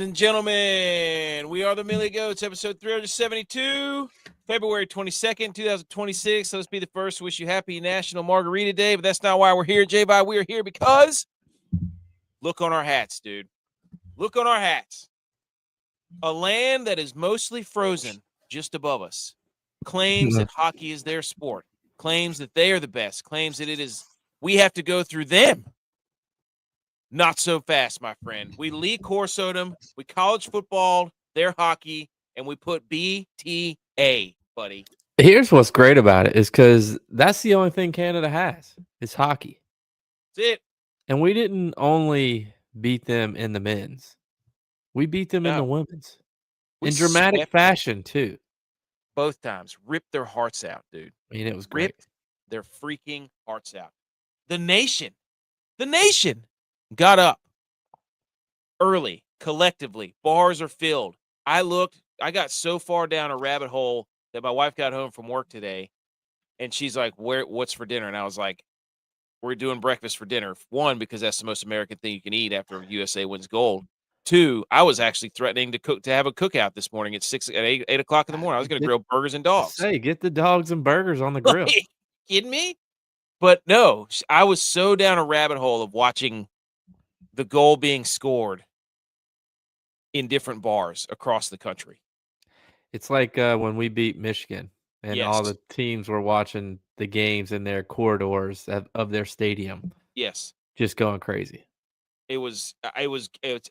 and gentlemen, we are the Millie Goats, episode 372, February 22nd, 2026. Let's be the first to wish you happy National Margarita Day, but that's not why we're here, J-Bye. We are here because look on our hats, dude. Look on our hats. A land that is mostly frozen just above us claims that hockey is their sport, claims that they are the best, claims that we have to go through them. Not so fast, my friend. We Lee Corsoed them. We college football, their hockey, and we put BTA, buddy. Here's what's great about it is because that's the only thing Canada has is hockey. That's it. And we didn't only beat them in the men's. We beat them in the women's. In dramatic fashion, too. Both times. Ripped their hearts out, dude. I mean, it was great. Ripped their freaking hearts out. The nation got up early, collectively. Bars are filled. I got so far down a rabbit hole that my wife got home from work today, and she's like, what's for dinner? And I was like, we're doing breakfast for dinner. One, because that's the most American thing you can eat after USA wins gold. Two, I was actually threatening to have a cookout this morning at 8 o'clock in the morning. I was going to grill burgers and dogs. Hey, get the dogs and burgers on the grill. Like, kidding me? But no, I was so down a rabbit hole of watching the goal being scored in different bars across the country. It's like when we beat Michigan and all the teams were watching the games in their corridors of their stadium. Yes. Just going crazy. It was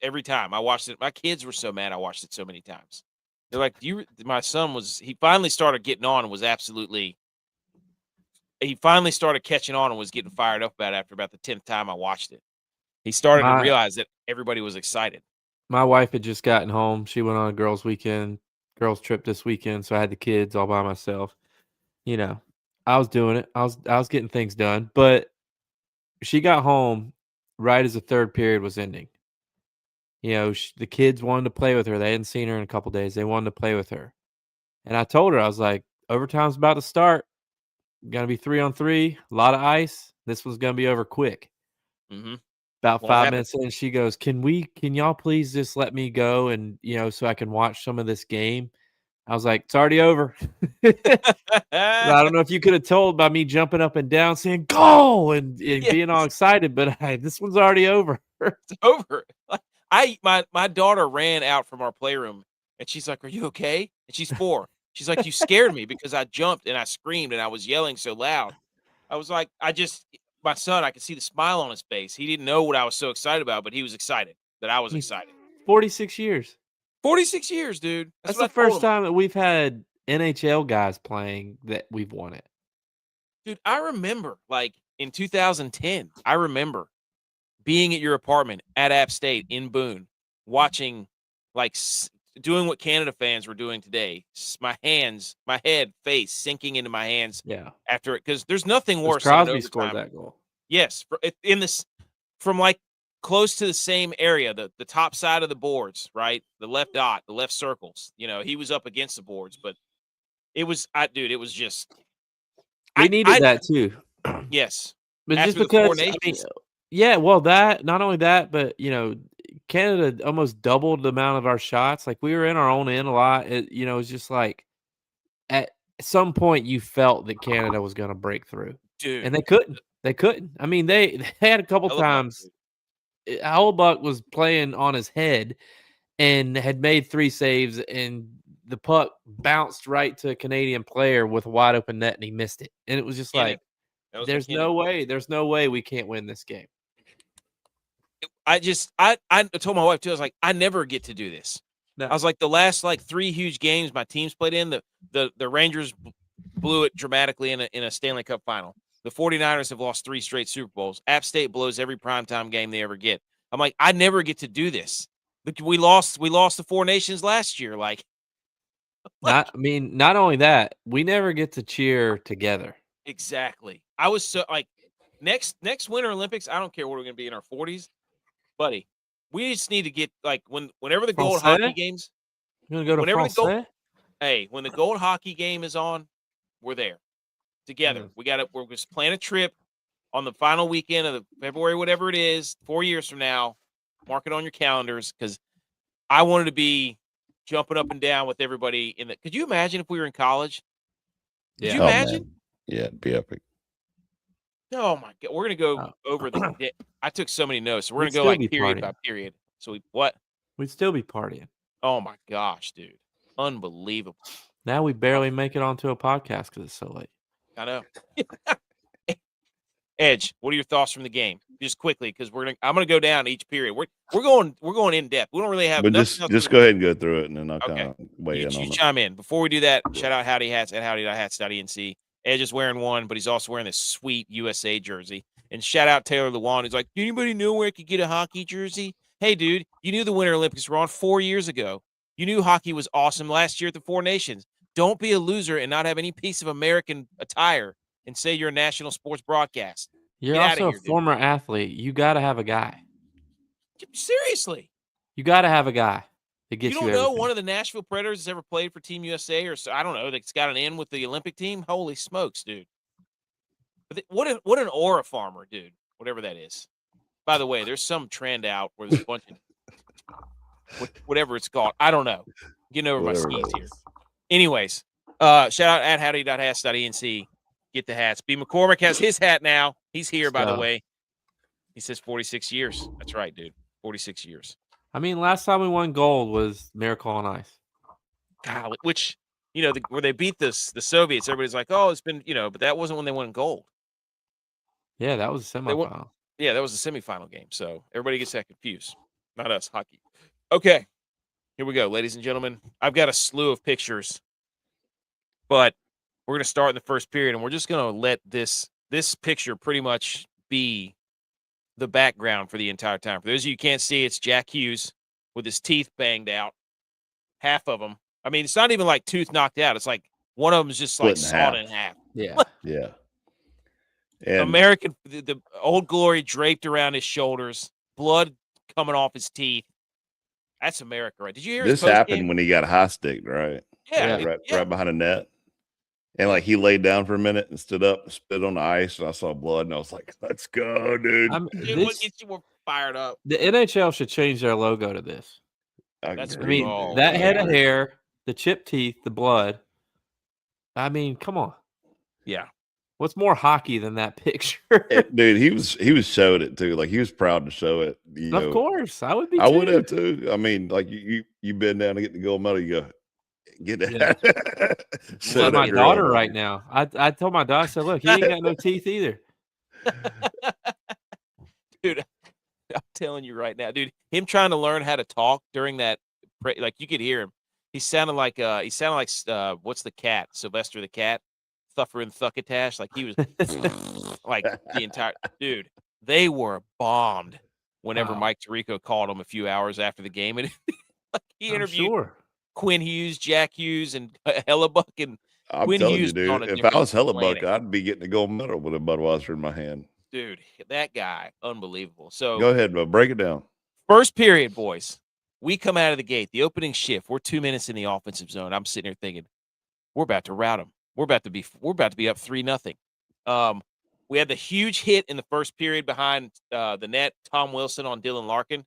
every time I watched it. My kids were so mad I watched it so many times. They're like, my son he finally started getting on and he finally started catching on and was getting fired up about it after about the 10th time I watched it. He started to realize that everybody was excited. My wife had just gotten home. She went on a girls' trip this weekend, so I had the kids all by myself. You know, I was doing it. I was getting things done, but she got home right as the third period was ending. You know, the kids wanted to play with her. They hadn't seen her in a couple days. They wanted to play with her. And I told her, I was like, overtime's about to start. Going to be 3-on-3, a lot of ice. This one's going to be over quick. Mm-hmm. About 5 minutes in, she goes, can y'all please just let me go and, so I can watch some of this game? I was like, it's already over. I don't know if you could have told by me jumping up and down saying goal and being all excited, but this one's already over. It's over. My daughter ran out from our playroom and she's like, are you okay? And she's 4. She's like, you scared me because I jumped and I screamed and I was yelling so loud. I was like, my son, I could see the smile on his face. He didn't know what I was so excited about, but he was excited that I was excited. 46 years. 46 years, dude. That's the first time that we've had NHL guys playing that we've won it. Dude, I remember, in 2010, I remember being at your apartment at App State in Boone, watching, doing what Canada fans were doing today. My head, face sinking into my hands. Yeah. After it, because there's nothing worse. Crosby scored that goal. Yes, from close to the same area, the top side of the boards, right? The left dot, the left circles. He was up against the boards, but it was, it was just. We needed that too. Yes, but just because, that not only that, but Canada almost doubled the amount of our shots. Like we were in our own end a lot. It was just like at some point you felt that Canada was going to break through, dude, and they couldn't. I mean, they had a couple times. Hellbuck was playing on his head and had made 3 saves, and the puck bounced right to a Canadian player with a wide open net, and he missed it. And it was just there's no way we can't win this game. I told my wife too, I was like, I never get to do this. No. I was like, the last 3 huge games my team's played in, the Rangers blew it dramatically in a Stanley Cup final. The 49ers have lost 3 straight Super Bowls. App State blows every primetime game they ever get. I'm like, I never get to do this. Look, we lost the 4 Nations last year. Not only that, we never get to cheer together. Exactly. I was so next Winter Olympics, I don't care what we're going to be in our 40s, buddy. We just need to get whenever the gold hockey games. You want to go to France? When the gold hockey game is on, we're there together. We're just plan a trip on the final weekend of the February, whatever it is, 4 years from now. Mark it on your calendars because I wanted to be jumping up and down with everybody in the. Could you imagine if we were in college? Could you imagine? Man. Yeah, it'd be epic. Oh my god, we're gonna go over the. I took so many notes. So we're We'd gonna go still like be period partying. by period. So what? We'd still be partying. Oh my gosh, dude, unbelievable. Now we barely make it onto a podcast because it's so late. I know. Edge, what are your thoughts from the game? Just quickly, because I'm gonna go down each period. We're going in depth. We don't really have. But just go ahead and go through it, and then I'll kind of weigh in on You it. chime in before we do that. Shout out Howdy Hats at howdy.hats.enc. Edge is wearing one, but he's also wearing this sweet USA jersey. And shout out Taylor Lewan, who's like, anybody know where I could get a hockey jersey? Hey, dude, you knew the Winter Olympics were on 4 years ago. You knew hockey was awesome last year at the Four Nations. Don't be a loser and not have any piece of American attire and say you're a national sports broadcast. You're Get also a former athlete. You got to have a guy. Seriously. You got to have a guy that gets you don't know everything. One of the Nashville Predators has ever played for Team USA or I don't know, that's got an in with the Olympic team? Holy smokes, dude. But what an aura farmer, dude. Whatever that is. By the way, there's some trend out where there's a bunch of whatever it's called. I don't know. Getting over my skis here. Anyways, shout out at howdy.hats.enc. Get the hats. B. McCormick has his hat now. He's here, by the way. He says 46 years. That's right, dude. 46 years. I mean, last time we won gold was Miracle on Ice. God, which, where they beat the Soviets, everybody's like, oh, it's been, but that wasn't when they won gold. Yeah, that was a semifinal. Yeah, that was a semifinal game. So everybody gets that confused. Not us, hockey. Okay, here we go, ladies and gentlemen. I've got a slew of pictures, but we're going to start in the first period, and we're just going to let this picture pretty much be the background for the entire time. For those of you who can't see, it's Jack Hughes with his teeth banged out, half of them. I mean, it's not even like tooth knocked out. It's like one of them is just like sawed in half. Yeah. Yeah. And American, the Old Glory draped around his shoulders, blood coming off his teeth. That's America, right? Did you hear this happened when he got high sticked, right? Yeah. Right behind the net. And like he laid down for a minute and stood up and spit on the ice, and I saw blood, and I was like, "Let's go, dude!" What gets you more fired up? The NHL should change their logo to this. That head of hair, the chipped teeth, the blood. I mean, come on. Yeah. What's more hockey than that picture? Dude, he was showed it too. Like he was proud to show it. Of course, I would be. I would have too. I mean, like you bend down to get the gold medal, you go. Get that. Yeah. So my daughter right now. I told my daughter, I said, look, he ain't got no teeth either. Dude, I'm telling you right now, dude, him trying to learn how to talk during that, like you could hear him. He sounded like what's the cat? Sylvester the cat, Thuffer and Thuckatash. Like he was like the entire dude. They were bombed whenever Mike Tirico called him a few hours after the game, and he interviewed Quinn Hughes, Jack Hughes, and Hellebuck. And I'm Quinn telling Hughes you, dude, if I was Hellebuck, I'd be getting a gold medal with a Budweiser in my hand. Dude, that guy, unbelievable. So go ahead, but break it down. First period, boys. We come out of the gate, the opening shift. We're 2 minutes in the offensive zone. I'm sitting here thinking, we're about to rout them. We're about to be up 3-0. We had the huge hit in the first period behind the net, Tom Wilson on Dylan Larkin.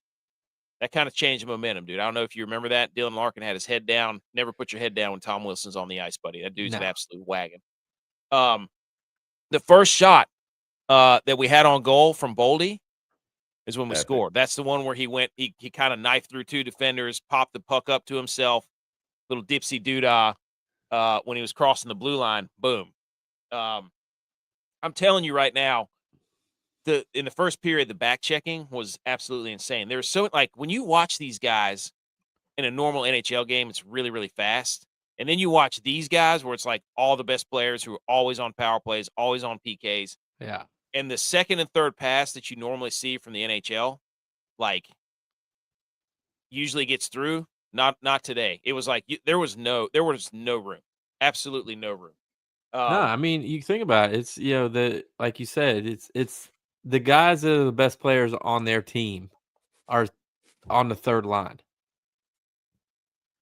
That kind of changed the momentum, dude. I don't know if you remember that. Dylan Larkin had his head down. Never put your head down when Tom Wilson's on the ice, buddy. That dude's an absolute wagon. The first shot that we had on goal from Boldy is when we scored. That's the one where he kind of knifed through two defenders, popped the puck up to himself, little dipsy doodah when he was crossing the blue line. Boom. I'm telling you right now, in the first period, the back checking was absolutely insane. There's when you watch these guys in a normal NHL game, it's really, really fast. And then you watch these guys where it's like all the best players who are always on power plays, always on PKs. Yeah. And the second and third pass that you normally see from the NHL, like usually gets through. Not today. It was like there was no room. Absolutely no room. No, I mean, you think about it. It's like you said, it's the guys that are the best players on their team are on the third line.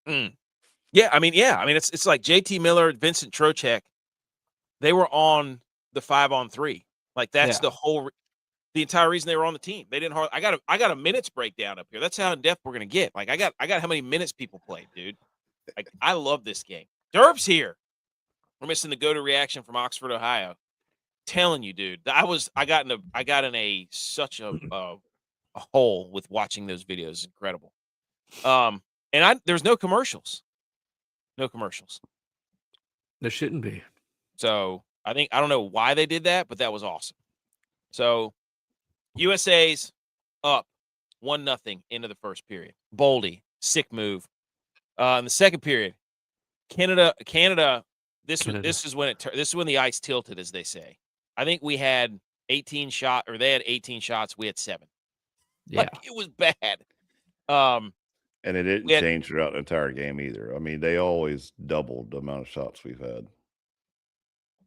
Yeah, I mean, it's like JT Miller, Vincent Trocheck. They were on the 5-on-3. Like that's the whole. the entire reason they were on the team. They didn't I got a minutes breakdown up here. That's how in depth we're gonna get. Like I got how many minutes people played, dude. Like I love this game. Derb's here. We're missing the go-to reaction from Oxford, Ohio. Telling you, dude, I got in such a hole with watching those videos. Incredible. And there's no commercials. No commercials. There shouldn't be. So I don't know why they did that, but that was awesome. So USA's up 1-0 into the first period. Boldy, sick move. In the second period, Canada. This is when the ice tilted, as they say. I think we had 18 shots, or they had 18 shots. We had 7. Yeah, like, it was bad. And it didn't change throughout the entire game either. I mean, they always doubled the amount of shots we've had.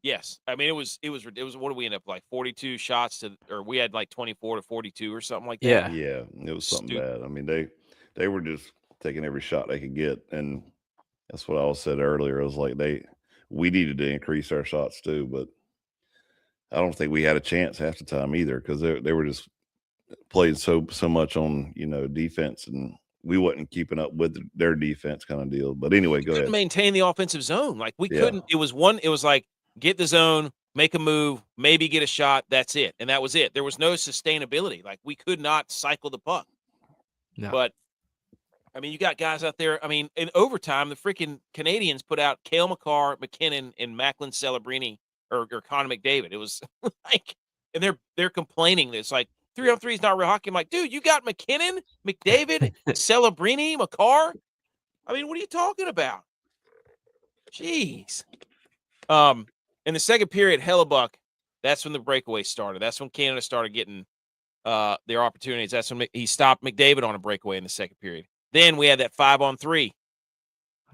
Yes, I mean it was what did we end up like 42 shots or we had like 24 to 42 or something like that. Yeah, it was something bad. I mean they were just taking every shot they could get, and that's what I said earlier. It was like we needed to increase our shots too, but I don't think we had a chance half the time either because they were just playing so much on defense, and we wasn't keeping up with their defense kind of deal. But anyway, go ahead. Couldn't maintain the offensive zone. Like we couldn't. It was like get the zone, make a move, maybe get a shot. That's it, and that was it. There was no sustainability. Like we could not cycle the puck. No. But I mean, you got guys out there. I mean, in overtime, the freaking Canadians put out Cale Makar, McKinnon, and Macklin Celebrini or Connor McDavid. It was like, and they're complaining. It's like 3-on-3 is not real hockey. I'm like, dude, you got McKinnon, McDavid, Celebrini, Makar. I mean, what are you talking about? Jeez. In the second period, Hellebuck, that's when the breakaway started. That's when Canada started getting their opportunities. That's when he stopped McDavid on a breakaway in the second period. Then we had that 5-on-3.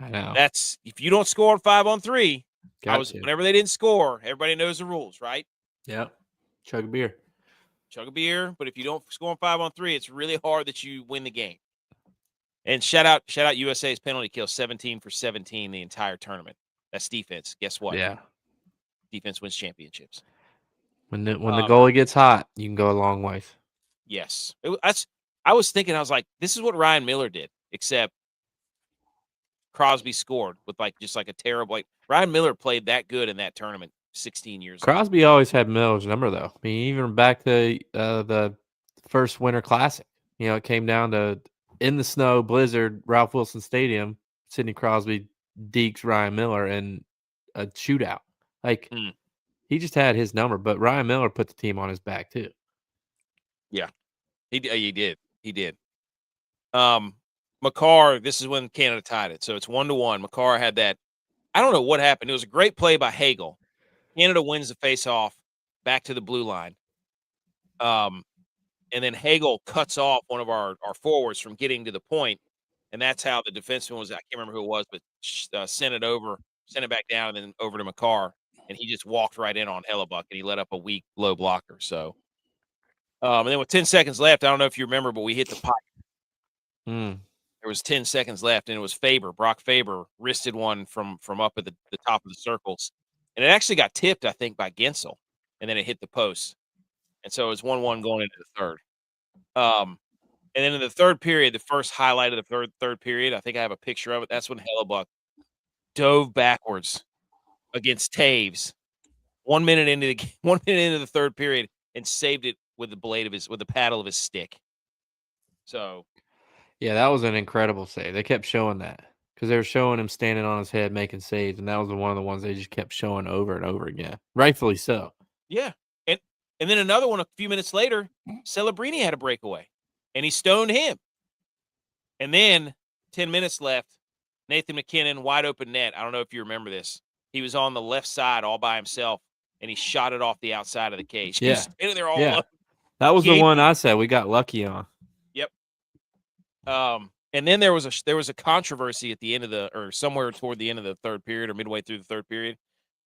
I know. That's if you don't score on 5-on-3. Whenever they didn't score, everybody knows the rules, right? Yeah. Chug a beer. But if you don't score on 5-on-3, it's really hard that you win the game. And shout out USA's penalty kill, 17 for 17 the entire tournament. That's defense. Guess what? Yeah. Defense wins championships. When the goalie gets hot, you can go a long ways. Yes. I was thinking, I was like, this is what Ryan Miller did, except Crosby scored with just a terrible Ryan Miller played that good in that tournament 16 years ago. Crosby always had Miller's number though. I mean, even back to the first Winter Classic. It came down to in the snow, blizzard, Ralph Wilson Stadium, Sidney Crosby dekes Ryan Miller in a shootout. He just had his number, but Ryan Miller put the team on his back too. Yeah, he did. He did. Makar, this is when Canada tied it, so it's 1-1. Makar had that. I don't know what happened. It was a great play by Hagel. Canada wins the face-off back to the blue line. And then Hagel cuts off one of our forwards from getting to the point, and that's how the defenseman was. I can't remember who it was, but sent it back down, and then over to Makar, and he just walked right in on Hellebuck, and he let up a weak low blocker. So, and then with 10 seconds left, I don't know if you remember, but we hit the pipe. There was 10 seconds left, and it was Brock Faber wristed one from up at the top of the circles, and it actually got tipped, I think, by Gensel, and then it hit the post. And so it was 1-1 going into the third. And then in the third period, the first highlight of the third period, I think I have a picture of it. That's when Hellebuck dove backwards against Taves 1 minute into the third period and saved it with the paddle of his stick. So, yeah, that was an incredible save. They kept showing that because they were showing him standing on his head making saves, and that was one of the ones they just kept showing over and over again. Rightfully so. Yeah. And then another one a few minutes later, Celebrini had a breakaway, and he stoned him. And then 10 minutes left, Nathan McKinnon, wide open net. I don't know if you remember this. He was on the left side all by himself, and he shot it off the outside of the cage. Yeah. He was standing there all alone. That was the one I said we got lucky on. Yep. And then there was a controversy at the end or somewhere toward the end of the third period or midway through the third period,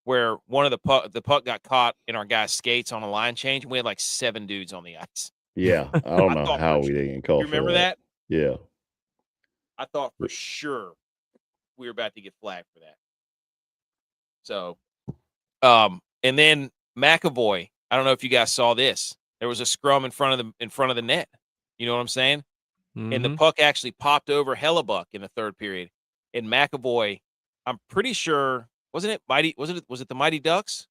where one of the puck got caught in our guy's skates on a line change, and we had 7 dudes on the ice. Yeah, I don't know how we didn't call. You remember that? Yeah, I thought for sure we were about to get flagged for that. So, and then McAvoy. I don't know if you guys saw this. There was a scrum in front of the net. You know what I'm saying? And the Mhm. puck actually popped over Hellebuck in the third period. And McAvoy, I'm pretty sure, was it the Mighty Ducks?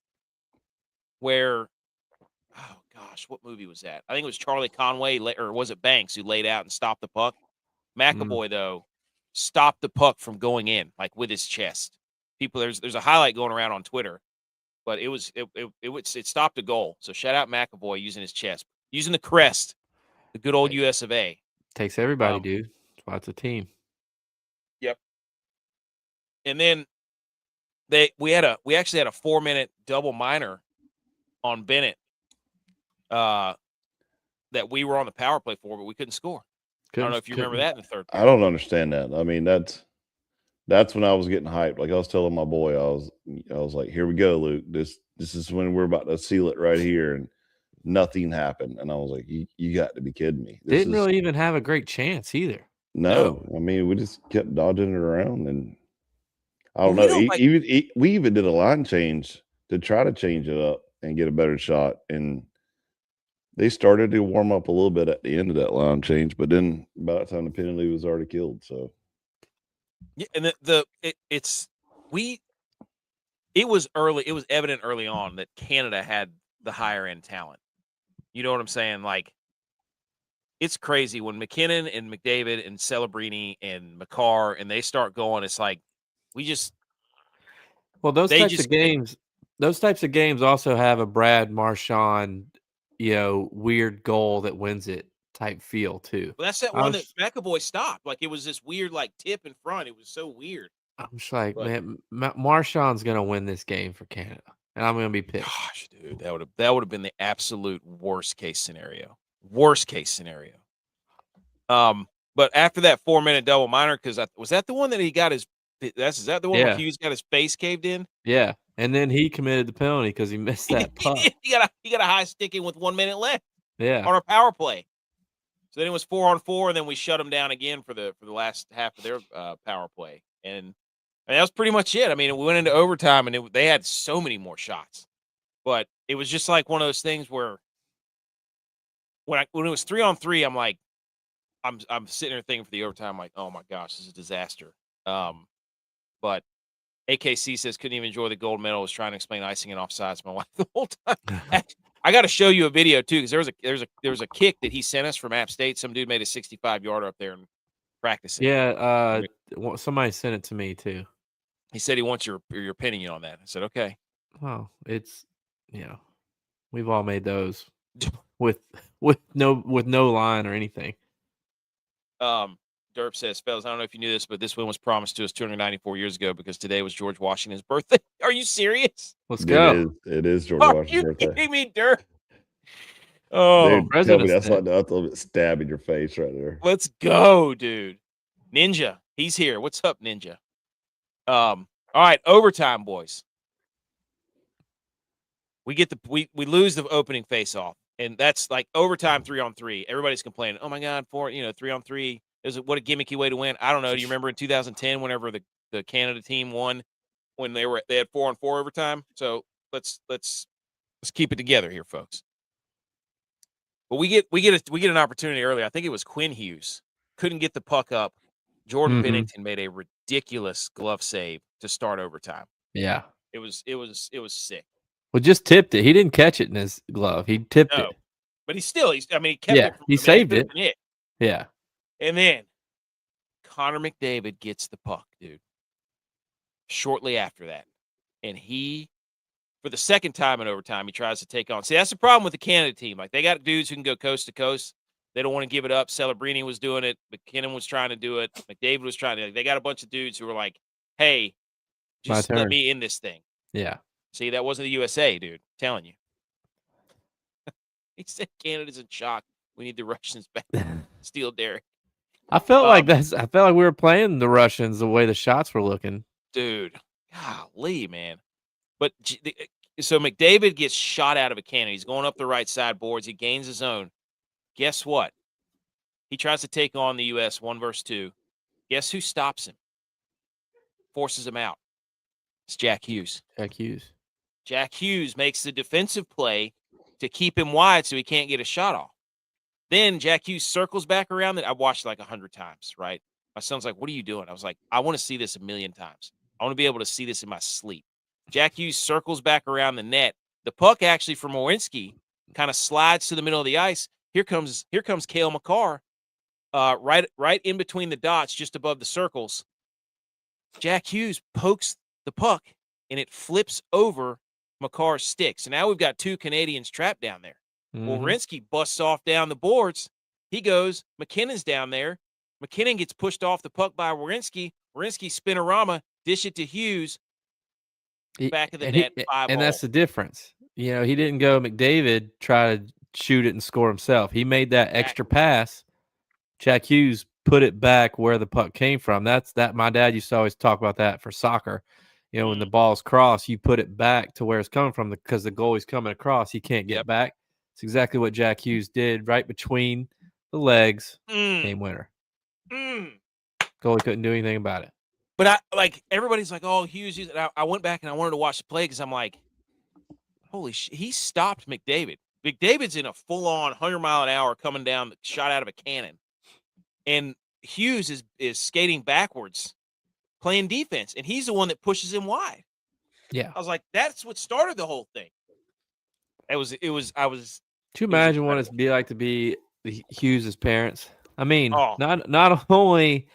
Where, oh gosh, what movie was that? I think it was Charlie Conway, or was it Banks who laid out and stopped the puck? McAvoy, though, stopped the puck from going in, like with his chest. People, there's a highlight going around on Twitter, but it stopped the goal. So shout out McAvoy using his chest, using the crest, the good old US of A. Takes everybody, dude. That's why it's a team. Yep. And then we actually had a 4-minute double minor on Bennett that we were on the power play for, but we couldn't score. I don't know if you remember that in the third period. I don't understand that. I mean, that's when I was getting hyped. Like I was telling my boy, I was like, "Here we go, Luke. This is when we're about to seal it right here," and nothing happened. And I was like, "You got to be kidding me!" Didn't really even have a great chance either. No, I mean, we just kept dodging it around, and I don't Well, know. we don't We even did a line change to try to change it up and get a better shot, and they started to warm up a little bit at the end of that line change, but then by that time the penalty was already killed. So yeah, and it was early. It was evident early on that Canada had the higher end talent. You know what I'm saying? Like, it's crazy when McKinnon and McDavid and Celebrini and McCarr and they start going. It's like Well, those they types just of games also have a Brad Marchand, weird goal that wins it type feel too. Well, that's that one that McAvoy stopped. Like, it was this weird, like, tip in front. It was so weird. I'm just like, But- man, Marchand's gonna win this game for Canada, and I'm gonna be pissed. Gosh, dude, that would have been the absolute worst case scenario. Worst case scenario. But after that 4-minute double minor, because was that the one that he got his? Is that the one where Hughes got his face caved in? Yeah, and then he committed the penalty because he missed that puck. He got a high stick in with 1 minute left. Yeah, on our power play. So then it was 4-on-4, and then we shut them down again for the last half of their power play, and that was pretty much it. I mean, we went into overtime, and they had so many more shots, but it was just like one of those things where when it was 3-on-3, I'm like, I'm sitting there thinking for the overtime, I'm like, oh my gosh, this is a disaster. But AKC says couldn't even enjoy the gold medal. Was trying to explain icing and offsides to my wife the whole time. I got to show you a video too, because there was a kick that he sent us from App State. Some dude made a 65-yarder up there and practicing. Yeah, somebody sent it to me too. He said he wants your opinion on that. I said, okay. Oh, it's we've all made those with no line or anything. Derp says, fellas, I don't know if you knew this, but this win was promised to us 294 years ago because today was George Washington's birthday. Are you serious? Let's go. It is George Washington's birthday. Are you kidding me, Derp? Oh, dude, tell me that's like a little bit stab in your face right there. Let's go, dude. Ninja, he's here. What's up, Ninja? All right, overtime, boys. We lose the opening face-off, and that's like overtime 3-on-3. Everybody's complaining. Oh my God, 3-on-3. What a gimmicky way to win. I don't know. Do you remember in 2010 whenever the Canada team won when they had 4-on-4 overtime? So let's keep it together here, folks. But we get an opportunity earlier. I think it was Quinn Hughes couldn't get the puck up. Jordan Bennington made a ridiculous glove save to start overtime. Yeah, it was sick. Well, just tipped it. He didn't catch it in his glove. He tipped it. But he kept it. He saved it. Yeah. And then Connor McDavid gets the puck, dude. Shortly after that. And he, for the second time in overtime, he tries to take on. See, that's the problem with the Canada team. Like, they got dudes who can go coast to coast. They don't want to give it up. Celebrini was doing it. McKinnon was trying to do it. McDavid was trying to. They got a bunch of dudes who were like, hey, just let me in this thing. Yeah. See, that wasn't the USA, dude. I'm telling you. He said Canada's in shock. We need the Russians back. Steal Derek. I felt like we were playing the Russians the way the shots were looking. Dude, golly, man. But so McDavid gets shot out of a cannon. He's going up the right side boards. He gains his own. Guess what? He tries to take on the U.S. 1 versus 2. Guess who stops him? Forces him out. It's Jack Hughes. Jack Hughes makes the defensive play to keep him wide so he can't get a shot off. Then Jack Hughes circles back around that. I watched it like 100 times, right? My son's like, what are you doing? I was like, I want to see this a million times. I want to be able to see this in my sleep. Jack Hughes circles back around the net. The puck actually from Werenski kind of slides to the middle of the ice. Here comes Cale Makar, right in between the dots, just above the circles. Jack Hughes pokes the puck, and it flips over Makar's stick. So now we've got 2 Canadians trapped down there. Well, Werenski busts off down the boards. He goes. McKinnon's down there. McKinnon gets pushed off the puck by Werenski. Werenski spinorama, dish it to Hughes. Back of the net, 5-all. And that's the difference. You know, he didn't go McDavid try to shoot it and score himself. He made that extra pass. Jack Hughes put it back where the puck came from. That's that. My dad used to always talk about that for soccer. You know, when the ball's crossed, you put it back to where it's coming from because the goalie's coming across. He can't get back. It's exactly what Jack Hughes did right between the legs. Game winner. Goalie couldn't do anything about it. But everybody's like, oh, Hughes. And I went back and I wanted to watch the play because I'm like, holy shit, he stopped McDavid. McDavid's in a full-on 100-mile-an-hour coming down, shot out of a cannon. And Hughes is skating backwards, playing defense, and he's the one that pushes him wide. Yeah. I was like, that's what started the whole thing. Could you imagine what it'd be like to be Hughes' parents? I mean, not only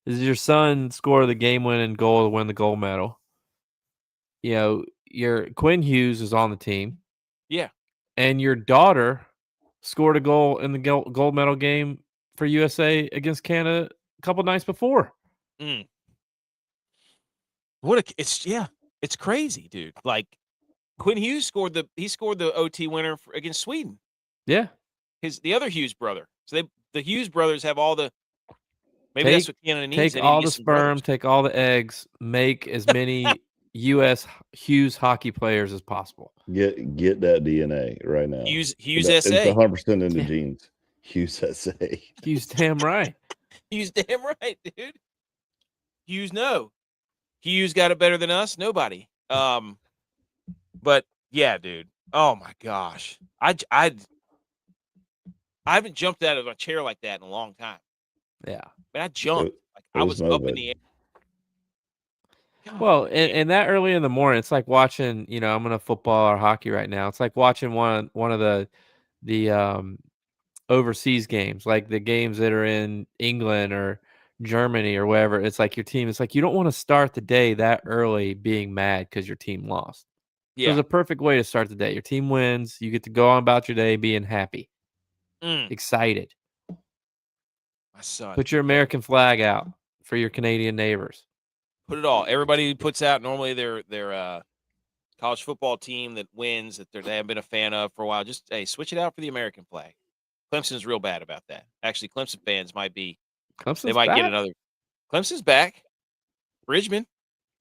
does your son score the game-winning goal to win the gold medal, you know, your Quinn Hughes is on the team. Yeah. And your daughter scored a goal in the gold medal game for USA against Canada a couple nights before. It's crazy, dude. Like Quinn Hughes scored the OT winner against Sweden. Yeah. The other Hughes brother. So the Hughes brothers have all the that's what Canada needs. Take all the sperm, take all the eggs, make as many U.S. Hughes hockey players as possible. Get that DNA right now. Hughes It's SA. 100% in the genes. Hughes SA. Hughes damn right. Hughes damn right, dude. Hughes Hughes got it better than us. Nobody. But yeah, dude. Oh my gosh. I haven't jumped out of a chair like that in a long time. Yeah. But I jumped. I was up in the air. God, well, and that early in the morning, it's like watching, you know, I'm in a football or hockey right now. It's like watching one of the overseas games, like the games that are in England or Germany or wherever. It's like your team. It's like you don't want to start the day that early being mad because your team lost. Yeah. So it's a perfect way to start the day. Your team wins. You get to go on about your day being happy, excited. My son. Put your American flag out for your Canadian neighbors. Put it all. Everybody puts out normally their college football team that wins that they haven't been a fan of for a while. Just switch it out for the American flag. Clemson's real bad about that. Actually, Clemson fans might be. They might get another. Clemson's back. Bridgeman.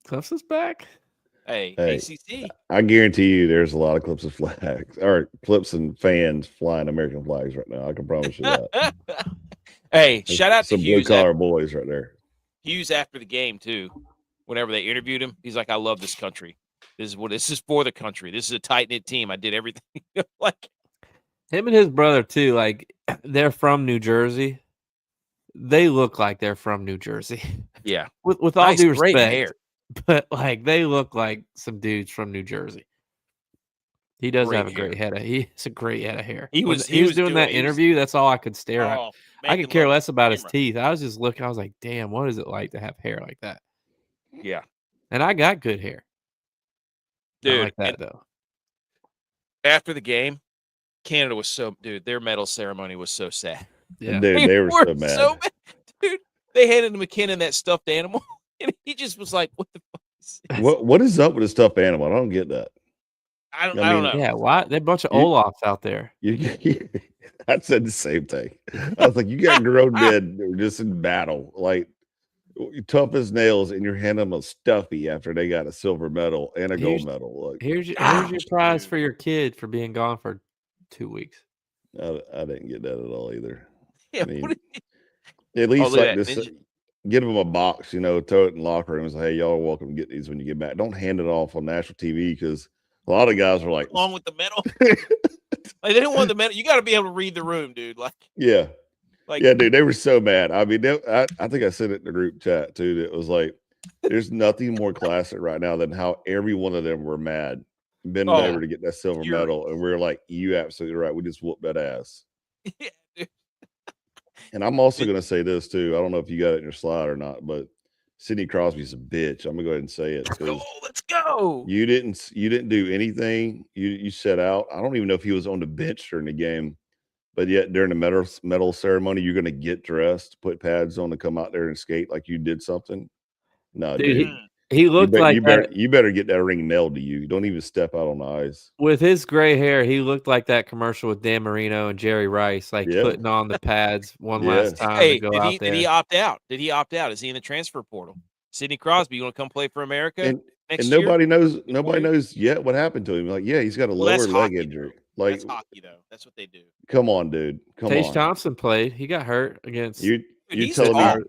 Clemson's back. Hey, ACC. I guarantee you, there's a lot of Clemson flags or Clemson fans flying American flags right now. I can promise you that. Hey, shout out to Hughes. Some blue-collar boys right there. Hughes after the game too. Whenever they interviewed him, he's like, "I love this country. This is for the country. This is a tight-knit team. I did everything." Like him and his brother too. Like they're from New Jersey. They look like they're from New Jersey. Yeah, with all due respect, hair. But like they look like some dudes from New Jersey. He does have a great head. He's a great head of hair. He was doing that interview. That's all I could stare at. I could care less about his teeth. I was just looking. I was like, damn, what is it like to have hair like that? Yeah. And I got good hair. Dude. Not like that, though. After the game, Canada was their medal ceremony was so sad. Yeah. They were so mad. Dude, they handed McKinnon that stuffed animal, and he just was like, what the fuck is this? What is up with a stuffed animal? I don't get that. I don't know. Yeah, why? They're a bunch of Olafs out there. I said the same thing. I was like, you got grown men that were just in battle, like tough as nails, and you're handing them a stuffy after they got a silver medal and a gold medal. Like, here's your prize for your kid for being gone for 2 weeks. I didn't get that at all either. Yeah, I mean, at least like this, give them a box, throw it in the locker room and say, hey, y'all are welcome to get these when you get back. Don't hand it off on national TV because a lot of guys are like, along with the medal. Like they didn't want the medal. You got to be able to read the room, dude. Yeah. Like Yeah, dude, they were so mad. I mean, I think I said it in the group chat too. That it was like, there's nothing more classic right now than how every one of them were mad, bending over to get that silver furious. medal, and we're like, "You absolutely right. We just whooped that ass." Yeah, dude. And I'm also going to say this too. I don't know if you got it in your slide or not, but Sidney Crosby's a bitch. I'm gonna go ahead and say it because Let's go. you didn't do anything. You set out. I don't even know if he was on the bench during the game. But yet during the medal ceremony, you're going to get dressed, put pads on to come out there and skate like you did something. No, Dude, dude. he looked like that. You better get that ring nailed to you. Don't even step out on the ice. With his gray hair, he looked like that commercial with Dan Marino and Jerry Rice, like putting on the pads one last time to go out there. Did he opt out? Did he opt out? Is he in the transfer portal? Sidney Crosby, you want to come play for America? And nobody knows yet what happened to him. Like, yeah, he's got a lower leg injury. Like, that's hockey, though. That's what they do. Come on, dude. Tage Thompson played. He got hurt against. You telling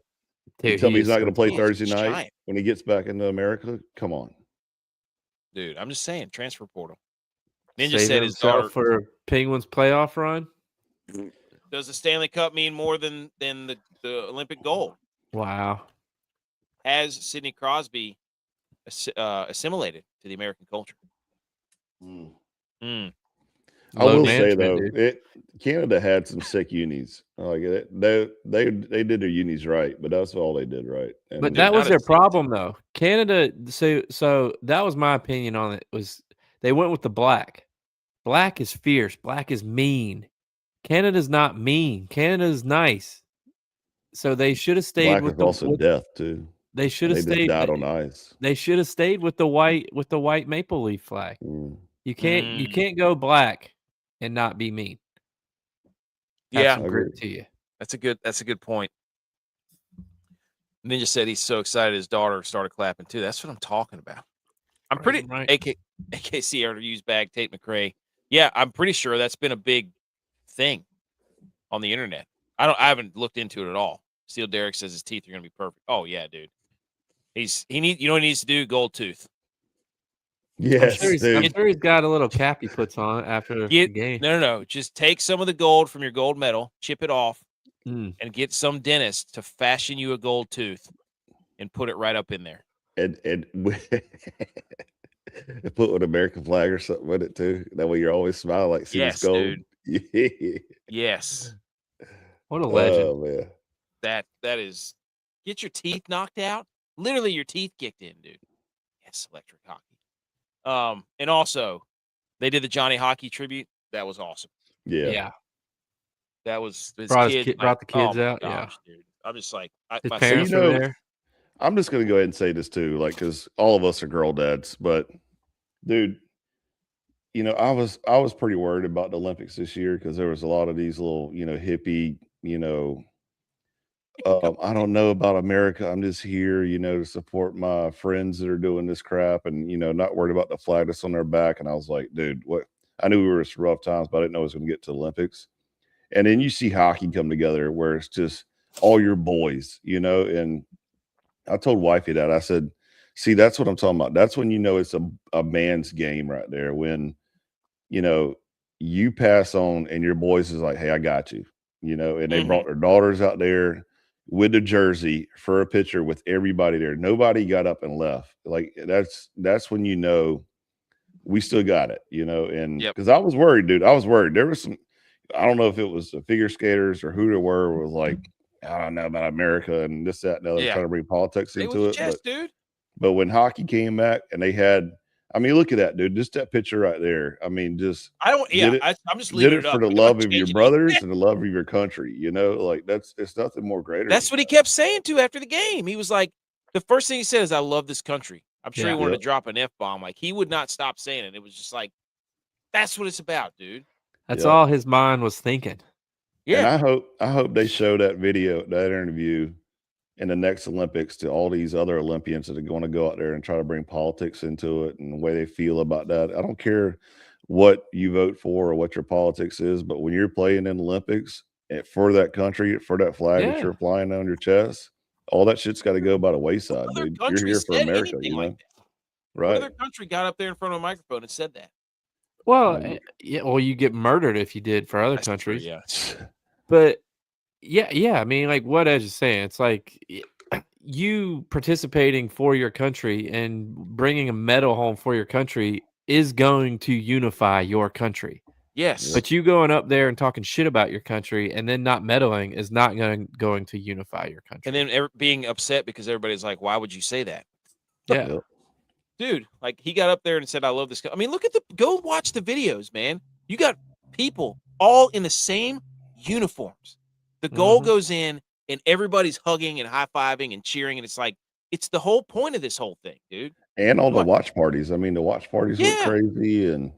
me he's not going to play Thursday night when he gets back into America? Come on, dude. I'm just saying, transfer portal. Ninja said his daughter for Penguins playoff run. Does the Stanley Cup mean more than the Olympic gold? Wow. Has Sidney Crosby assimilated to the American culture? I will say though, Canada had some sick unis. Like they did their unis right, but that's all they did right. And but that was their problem though. Canada. So that was my opinion on it. Was they went with the black. Black is fierce. Black is mean. Canada's not mean. Canada's nice. So they should have stayed with death too. They should have stayed died on ice. They should have stayed with the white maple leaf flag. You can't go black and not be mean. Yeah, some grit to you. That's a good point. Ninja said he's so excited his daughter started clapping too. That's what I'm talking about. I'm pretty right. AKC ever used bag Tate McRae. Yeah, I'm pretty sure that's been a big thing on the internet. I haven't looked into it at all. Steel Derek says his teeth are gonna be perfect. Oh yeah, dude. He needs to do? Gold tooth. Yes, I'm sure he's got a little cap he puts on after the game. No. Just take some of the gold from your gold medal, chip it off, and get some dentist to fashion you a gold tooth and put it right up in there. And put an American flag or something with it too. That way you're always smiling like yes, gold. Dude. Yes. What a legend. Oh man. That is, get your teeth knocked out. Literally your teeth kicked in, dude. Yes, electric hockey. And also they did the Johnny Hockey tribute. That was awesome. Yeah. That was his brought kid. Brought the kids out. Gosh, dude. I'm just like, his parents were there. I'm just gonna go ahead and say this too, like, because all of us are girl dads, but dude, I was pretty worried about the Olympics this year because there was a lot of these little, hippie, I don't know about America. I'm just here, to support my friends that are doing this crap and, not worried about the flag that's on their back. And I was like, dude, what? I knew we were in rough times, but I didn't know it was going to get to the Olympics. And then you see hockey come together where it's just all your boys, and I told wifey that. I said, see, that's what I'm talking about. That's when it's a man's game right there. When, you pass on and your boys is like, hey, I got you, and they brought their daughters out there with the jersey for a picture with everybody there. Nobody got up and left. Like that's when we still got it, and because I was worried, dude. I was worried. There was some, I don't know if it was the figure skaters or who there was like, I don't know about America and this, that, and the other, trying to bring politics into it. But when hockey came back and they had, I mean, look at that, dude. Just that picture right there. I mean, I'm just leaving it up. For the love of your brothers and the love of your country, like it's nothing more greater. That's what he kept saying too after the game. He was like, the first thing he said is, I love this country. I'm sure he wanted to drop an F-bomb. Like he would not stop saying it. It was just like, that's what it's about, dude. That's all his mind was thinking. Yeah. And I hope they show that video, that interview in the next Olympics to all these other Olympians that are going to go out there and try to bring politics into it and the way they feel about that. I don't care what you vote for or what your politics is, but when you're playing in the Olympics for that country, for that flag that you're flying on your chest, all that shit's got to go by the wayside, dude. You're here for America, Like right? What other country got up there in front of a microphone and said that? Well, yeah, well, you get murdered if you did for other That's true, countries. yeah. But yeah. I mean, like what Edge is saying, it's like you participating for your country and bringing a medal home for your country is going to unify your country. Yes. But you going up there and talking shit about your country and then not meddling is not going to unify your country. And then being upset because everybody's like, why would you say that? Yeah. Yep. Dude, like he got up there and said, I love this. I mean, look at go watch the videos, man. You got people all in the same uniforms. The goal goes in and everybody's hugging and high-fiving and cheering. And it's like, it's the whole point of this whole thing, dude. And all the watch parties. I mean, the watch parties went crazy, and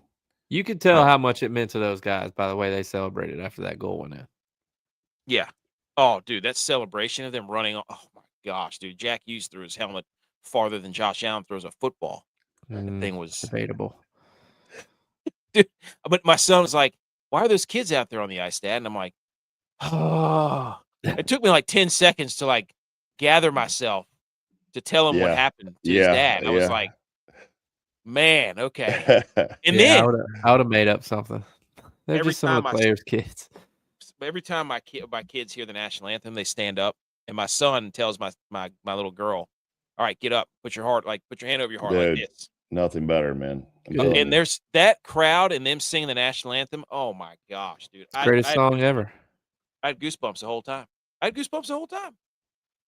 you could tell how much it meant to those guys by the way they celebrated after that goal went in. Yeah. Oh, dude, that celebration of them running. Oh my gosh, dude. Jack Hughes threw his helmet farther than Josh Allen throws a football. That thing was debatable. Dude, but my son was like, why are those kids out there on the ice, Dad? And I'm like, oh. It took me like 10 seconds to like gather myself to tell him what happened to his dad. I was like, man, okay. And then I would have made up something. They're just some of the players' kids. Every time my kids hear the national anthem, they stand up, and my son tells my little girl, all right, get up, put your hand over your heart like this. Nothing better, man. And there's that crowd and them singing the national anthem. Oh my gosh, dude. Greatest song ever. I had goosebumps the whole time.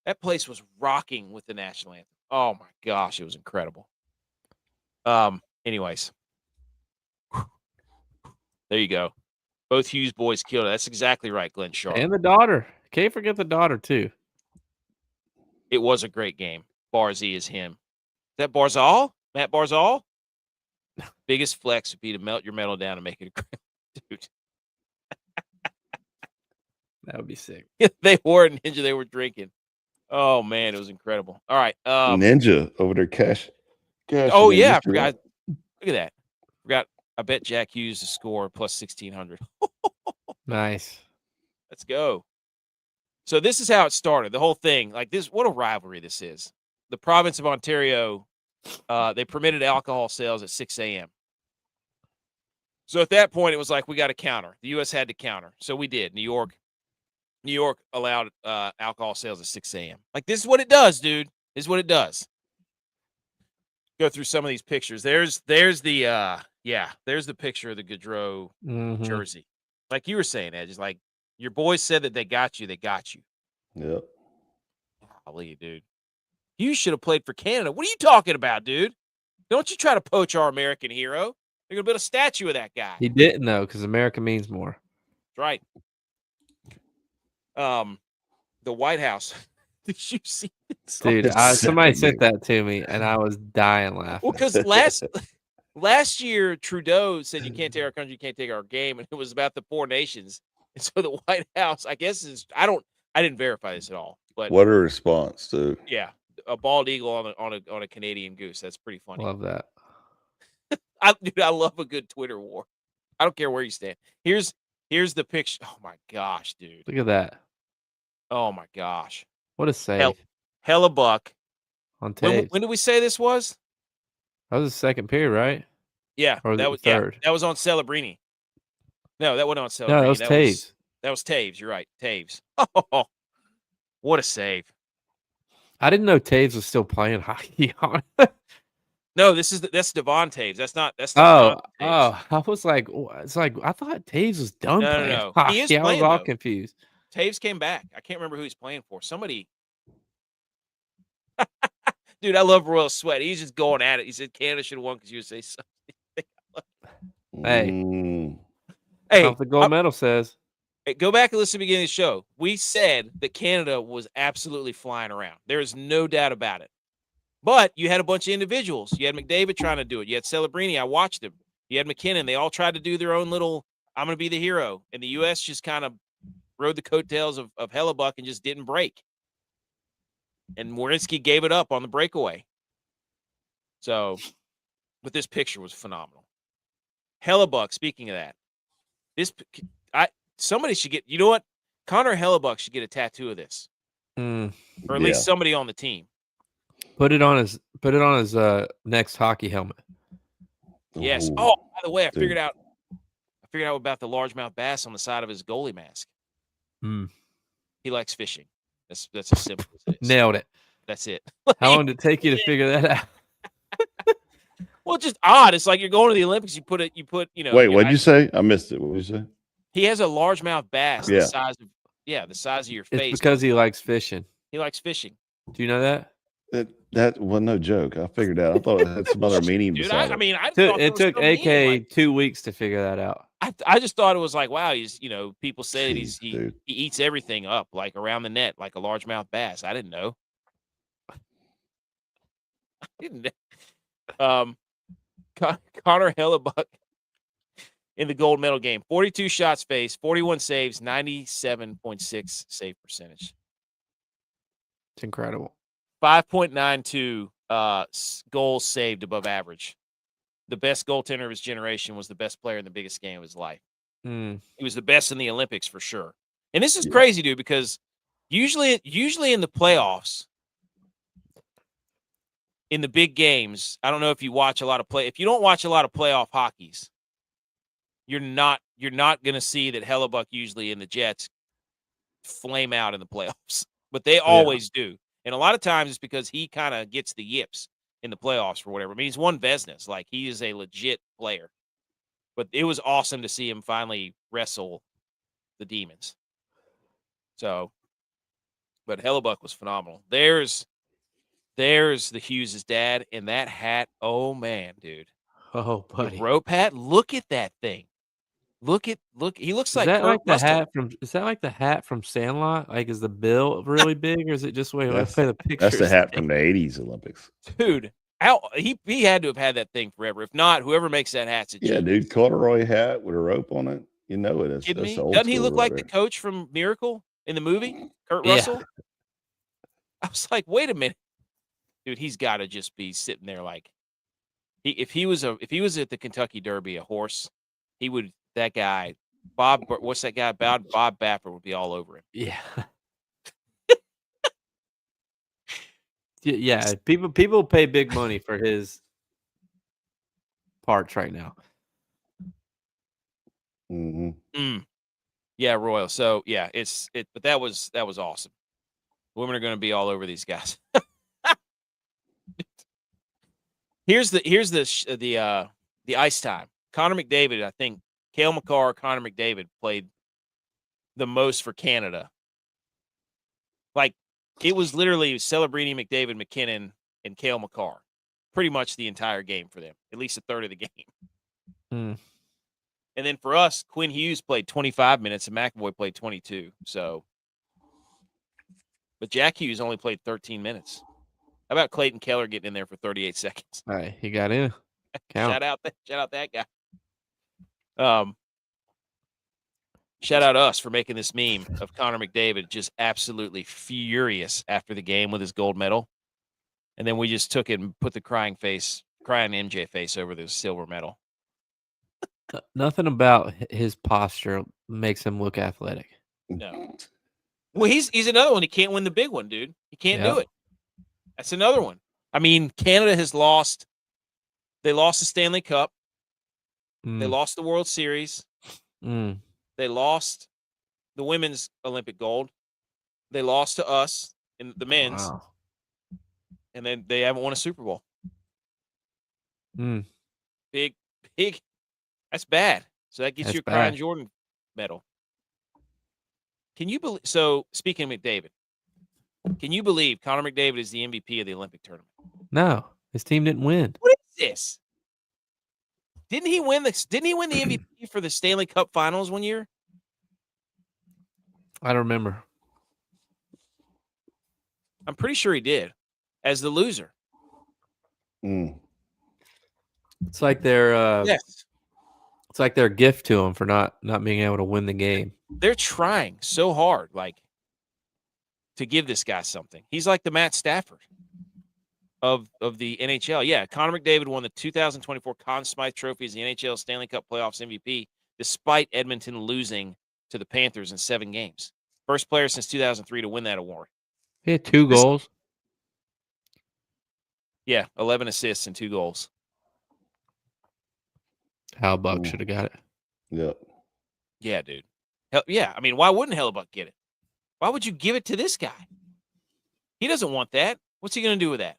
That place was rocking with the national anthem. Oh my gosh, it was incredible. Anyways. There you go. Both Hughes boys killed it. That's exactly right, Glenn Sharp. And the daughter. Can't forget the daughter, too. It was a great game. Barzy is him. Is that Barzal? Matt Barzal? Biggest flex would be to melt your metal down and make it a dude. That would be sick. They were Ninja. They were drinking. Oh, man. It was incredible. All right. Ninja over there, cash. Oh, yeah. I forgot. Look at that. I bet Jack Hughes to score plus 1,600. Nice. Let's go. So this is how it started. The whole thing, like this, what a rivalry this is. The province of Ontario, they permitted alcohol sales at 6 a.m. So at that point, it was like, we got to counter. The U.S. had to counter. So we did. New York allowed alcohol sales at 6 a.m. Like, this is what it does, dude. This is what it does. Go through some of these pictures. There's the there's the picture of the Gaudreau jersey. Like you were saying, Ed, it's like your boys said that they got you. Yep. Golly, dude. You should have played for Canada. What are you talking about, dude? Don't you try to poach our American hero. They're going to build a statue of that guy. He didn't, though, because America means more. That's right. The White House. Did you see this? Dude, somebody sent that to me, and I was dying laughing. Well, because last year, Trudeau said you can't take our country, you can't take our game, and it was about the 4 nations. And so the White House, I guess, I didn't verify this at all. But what a response, dude. Yeah, a bald eagle on a Canadian goose. That's pretty funny. Love that. I love a good Twitter war. I don't care where you stand. Here's the picture. Oh my gosh, dude. Look at that. Oh my gosh. What a save. Hella buck. On Taves. When did we say this was? That was the second period, right? Yeah, or that was third. Yeah, that was on Celebrini. No, that wasn't on Celebrini. No, that was Taves. That was Taves. You're right, Taves. Oh, what a save! I didn't know Taves was still playing hockey on. No, that's Devon Taves. That's not. Oh, I was like, it's like I thought Taves was done playing hockey. He is playing, I was all though. confused. Taves came back. I can't remember who he's playing for. Somebody. Dude, I love Royal Sweat. He's just going at it. He said Canada should have won because USA something. Hey, the gold medal says. Hey, go back and listen to the beginning of the show. We said that Canada was absolutely flying around. There is no doubt about it. But you had a bunch of individuals. You had McDavid trying to do it. You had Celebrini. I watched him. You had McKinnon. They all tried to do their own little, I'm going to be the hero. And the U.S. just kind of rode the coattails of Hellebuck and just didn't break. And Werenski gave it up on the breakaway. So, but this picture was phenomenal. Hellebuck, speaking of that, somebody should get, you know what? Connor Hellebuck should get a tattoo of this. Or at least somebody on the team. Put it on his next hockey helmet. Yes. Ooh, Oh, by the way, I dude. figured out about the largemouth bass on the side of his goalie mask. Mm. He likes fishing. That's as simple as it is. Nailed it. That's it. How long did it take you to figure that out? Well, it's just odd. It's like you're going to the Olympics. You put, Wait, what'd you say? I missed it. What did you say? He has a largemouth bass Yeah. the size of your face. It's because he likes fishing. He likes fishing. Do you know that? That was no joke. I figured out. I thought it had some other meaning Dude, beside I it. mean, I thought It took some meaning, AK like, 2 weeks to figure that out. I just thought it was like, wow, he's, people say that Jeez, he dude. eats everything up, like around the net, like a largemouth bass. I didn't know. Connor Hellebuck in the gold medal game. 42 shots faced, 41 saves, 97.6 save percentage. It's incredible. 5.92 goals saved above average. The best goaltender of his generation was the best player in the biggest game of his life. Mm. He was the best in the Olympics for sure. And this is crazy, dude, because usually in the playoffs, in the big games, I don't know if you watch a lot of if you don't watch a lot of playoff hockeys, you're not going to see that Hellebuck usually in the Jets flame out in the playoffs, but they always do. And a lot of times it's because he kind of gets the yips in the playoffs for whatever. I mean, he's won Vezina's. Like, he is a legit player. But it was awesome to see him finally wrestle the demons. So, but Hellebuck was phenomenal. There's the Hughes' dad in that hat. Oh, man, dude. Oh, buddy. The rope hat. Look at that thing. Look. He looks like that Kurt like the Russell. hat from? Is that like the hat from Sandlot? Like, is the bill really big, or is it just the way I play the pictures? That's the hat from the '80s Olympics, dude. He had to have had that thing forever. If not, whoever makes that hat's a genius. dude. Corduroy hat with a rope on it. You know it is. Kidding That's me? old Doesn't he school look right like there. the coach from Miracle in the movie, Kurt Yeah. Russell? I was like, wait a minute, dude. He's got to just be sitting there like, if he was at the Kentucky Derby, a horse, he would. That guy, Bob. What's that guy? Bob Baffer would be all over him. Yeah. Yeah. People pay big money for his parts right now. Mm-hmm. Yeah, Royal. So yeah, but that was awesome. Women are going to be all over these guys. Here's the ice time. Connor McDavid, I think Cale Makar, Connor McDavid played the most for Canada. Like, it was literally Celebrini, McDavid, McKinnon, and Cale Makar. Pretty much the entire game for them, at least a third of the game. Mm. And then for us, Quinn Hughes played 25 minutes and McAvoy played 22. So, but Jack Hughes only played 13 minutes. How about Clayton Keller getting in there for 38 seconds? All right, he got in. Count. Shout out that guy. Shout out us for making this meme of Connor McDavid just absolutely furious after the game with his gold medal. And then we just took it and put the crying MJ face over the silver medal. Nothing about his posture makes him look athletic. No. Well, he's another one. He can't win the big one, dude. He can't do it. That's another one. I mean, Canada has lost. They lost the Stanley Cup. They lost the World Series. They lost the women's Olympic gold. They lost to us in the men's. Wow. And then they haven't won a Super Bowl. Big. That's bad. So that gets you a Ryan Jordan medal. Can you believe? So, speaking of McDavid, can you believe Connor McDavid is the MVP of the Olympic tournament? No, his team didn't win. What is this? Didn't he win the MVP for the Stanley Cup Finals one year? I don't remember. I'm pretty sure he did, as the loser. It's like their yes. It's like their gift to him for not being able to win the game. They're trying so hard, like, to give this guy something. He's like the Matt Stafford of the NHL. Yeah, Connor McDavid won the 2024 Conn Smythe Trophy as the NHL Stanley Cup Playoffs MVP, despite Edmonton losing to the Panthers in 7 games. First player since 2003 to win that award. He had 2 goals. Yeah, 11 assists and 2 goals. Buck should have got it. Yep. Yeah, dude. Hell, yeah, I mean, why wouldn't Hellebuck get it? Why would you give it to this guy? He doesn't want that. What's he going to do with that?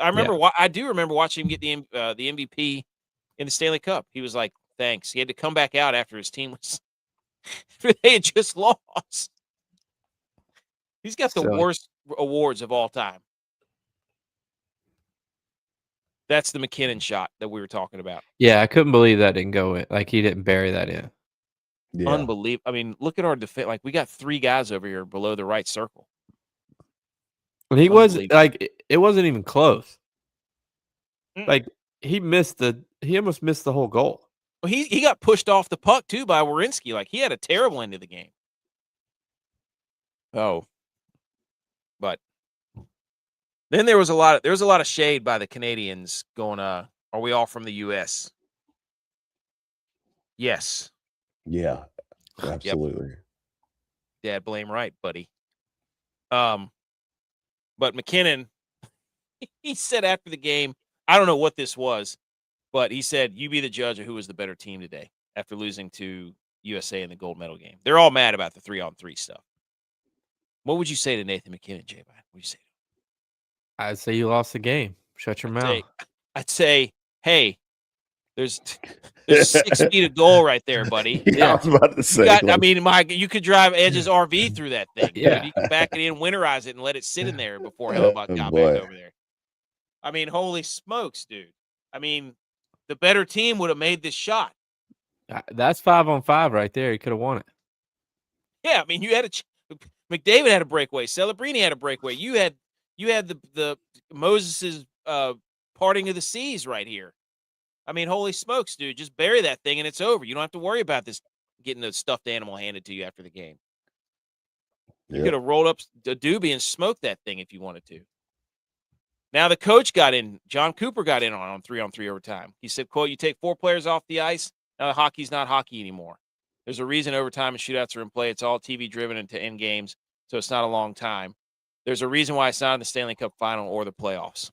I do remember watching him get the MVP in the Stanley Cup. He was like, "Thanks." He had to come back out after his team was they had just lost. He's got the worst awards of all time. That's the McKinnon shot that we were talking about. Yeah, I couldn't believe that didn't go in. Like, he didn't bury that in. Yeah. Unbelievable. I mean, look at our defense. Like, we got 3 guys over here below the right circle. And he was like, it wasn't even close. Like, he almost missed the whole goal. Well, he got pushed off the puck too by Werenski. Like, he had a terrible end of the game. Oh, but then there was a lot of shade by the Canadians going, are we all from the U.S.? Yes. Yeah, absolutely. Yep. Dad, blame right, buddy. But McKinnon, he said after the game, I don't know what this was, but he said, "You be the judge of who was the better team today after losing to USA in the gold medal game." They're all mad about the 3-on-3 stuff. What would you say to Nathan McKinnon, J-Bine? What would you say? I'd say you lost the game. Shut your mouth. I'd say, hey, there's 6 feet of goal right there, buddy. Yeah, I was about to say. You could drive Edge's RV through that thing. Yeah. Dude. You can back it in, winterize it, and let it sit in there before Hellebuck got back over there. I mean, holy smokes, dude. I mean, the better team would have made this shot. That's 5-on-5 right there. He could have won it. Yeah, I mean, you had McDavid had a breakaway. Celebrini had a breakaway. You had the Moses's parting of the seas right here. I mean, holy smokes, dude! Just bury that thing and it's over. You don't have to worry about this getting a stuffed animal handed to you after the game. You could have rolled up a doobie and smoked that thing if you wanted to. Now the coach got in. John Cooper got in on 3-on-3 overtime. He said, "Quote: You take 4 players off the ice. Now hockey's not hockey anymore. There's a reason overtime and shootouts are in play. It's all TV driven into end games, so it's not a long time. There's a reason why it's not in the Stanley Cup final or the playoffs."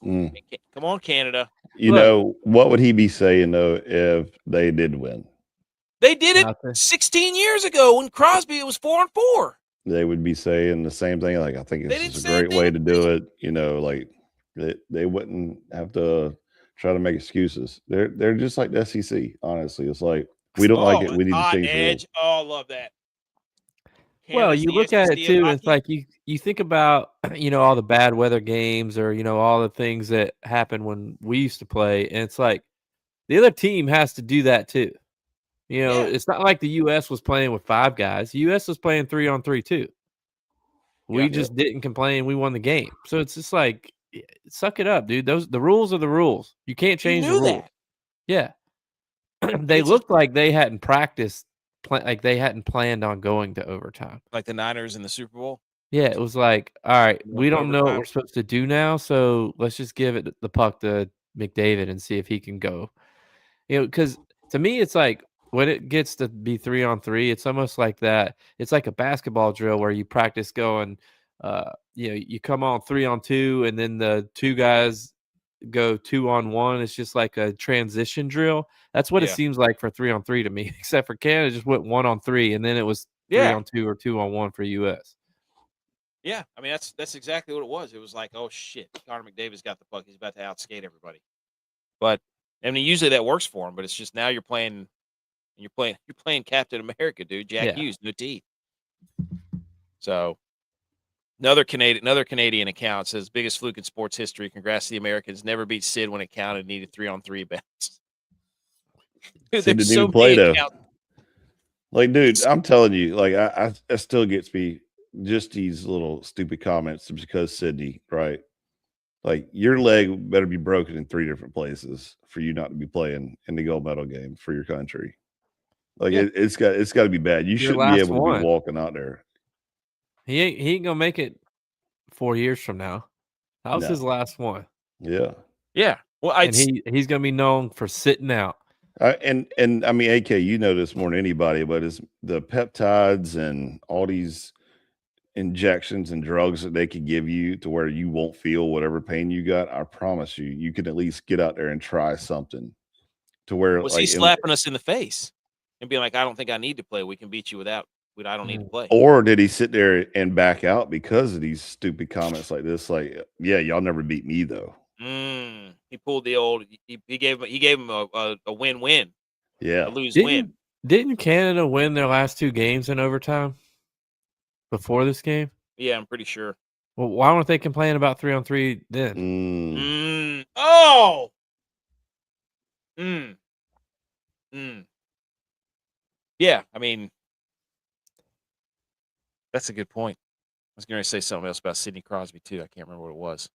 Come on, Canada. You know, what would he be saying, though, if they did win? They did it 16 years ago when Crosby was 4-on-4. They would be saying the same thing. Like, I think this is a great way to do it. You know, like they wouldn't have to try to make excuses. They're just like the SEC, honestly. It's like, we don't like it. We need to change the rules. Oh, I love that. Well, you look at it too, it's like you think about, all the bad weather games or, all the things that happen when we used to play. And it's like the other team has to do that too. It's not like the U.S. was playing with 5 guys. The U.S. was playing 3-on-3 too. We just didn't complain. We won the game. So it's just like, suck it up, dude. The rules are the rules. You can't change the rules. That. Yeah. They looked like they hadn't practiced. Like they hadn't planned on going to overtime. Like the Niners in the Super Bowl? Yeah, it was like, all right, we don't know what we're supposed to do now, so let's just give it the puck to McDavid and see if he can go. Because to me, it's like when it gets to be 3-on-3, it's almost like that. It's like a basketball drill where you practice going, you come on 3-on-2, and then the 2 guys go 2-on-1. It's just like a transition drill. That's what it seems like for 3-on-3 to me, except for Canada just went 1-on-3, and then it was 3-on-2 or 2-on-1 for US. Yeah, I mean that's exactly what it was. It was like, oh shit, Connor McDavid's got the puck. He's about to outskate everybody. But I mean, usually that works for him. But it's just now you're playing Captain America, dude. Jack Hughes, no teeth. So another Canadian account says biggest fluke in sports history. Congrats to the Americans. Never beat Sid when it counted. Needed 3-on-3 bets. Dude, Sid didn't even play though. Like, dude, I'm telling you, like, I still gets me just these little stupid comments because Sydney, right? Like, your leg better be broken in 3 different places for you not to be playing in the gold medal game for your country. Like, it's got to be bad. You shouldn't be able to be walking out there. He ain't gonna make it 4 years from now. That was his last one. Yeah. Yeah. Well, he's gonna be known for sitting out. And I mean, AK, you know this more than anybody, but it's the peptides and all these injections and drugs that they could give you to where you won't feel whatever pain you got, I promise you, you can at least get out there and try something to where Was he like, slapping us in the face and being like, I don't think I need to play. We can beat you without, I don't need to play. or did he sit there and back out because of these stupid comments like this? Like, yeah, y'all never beat me though. He pulled the old, he gave him a win-win, Yeah. a lose-win. Didn't Canada win their last 2 games in overtime before this game? Yeah, I'm pretty sure. Well, why weren't they complaining about 3-on-3 then? Oh. Yeah, I mean, that's a good point. I was going to say something else about Sidney Crosby too. I can't remember what it was.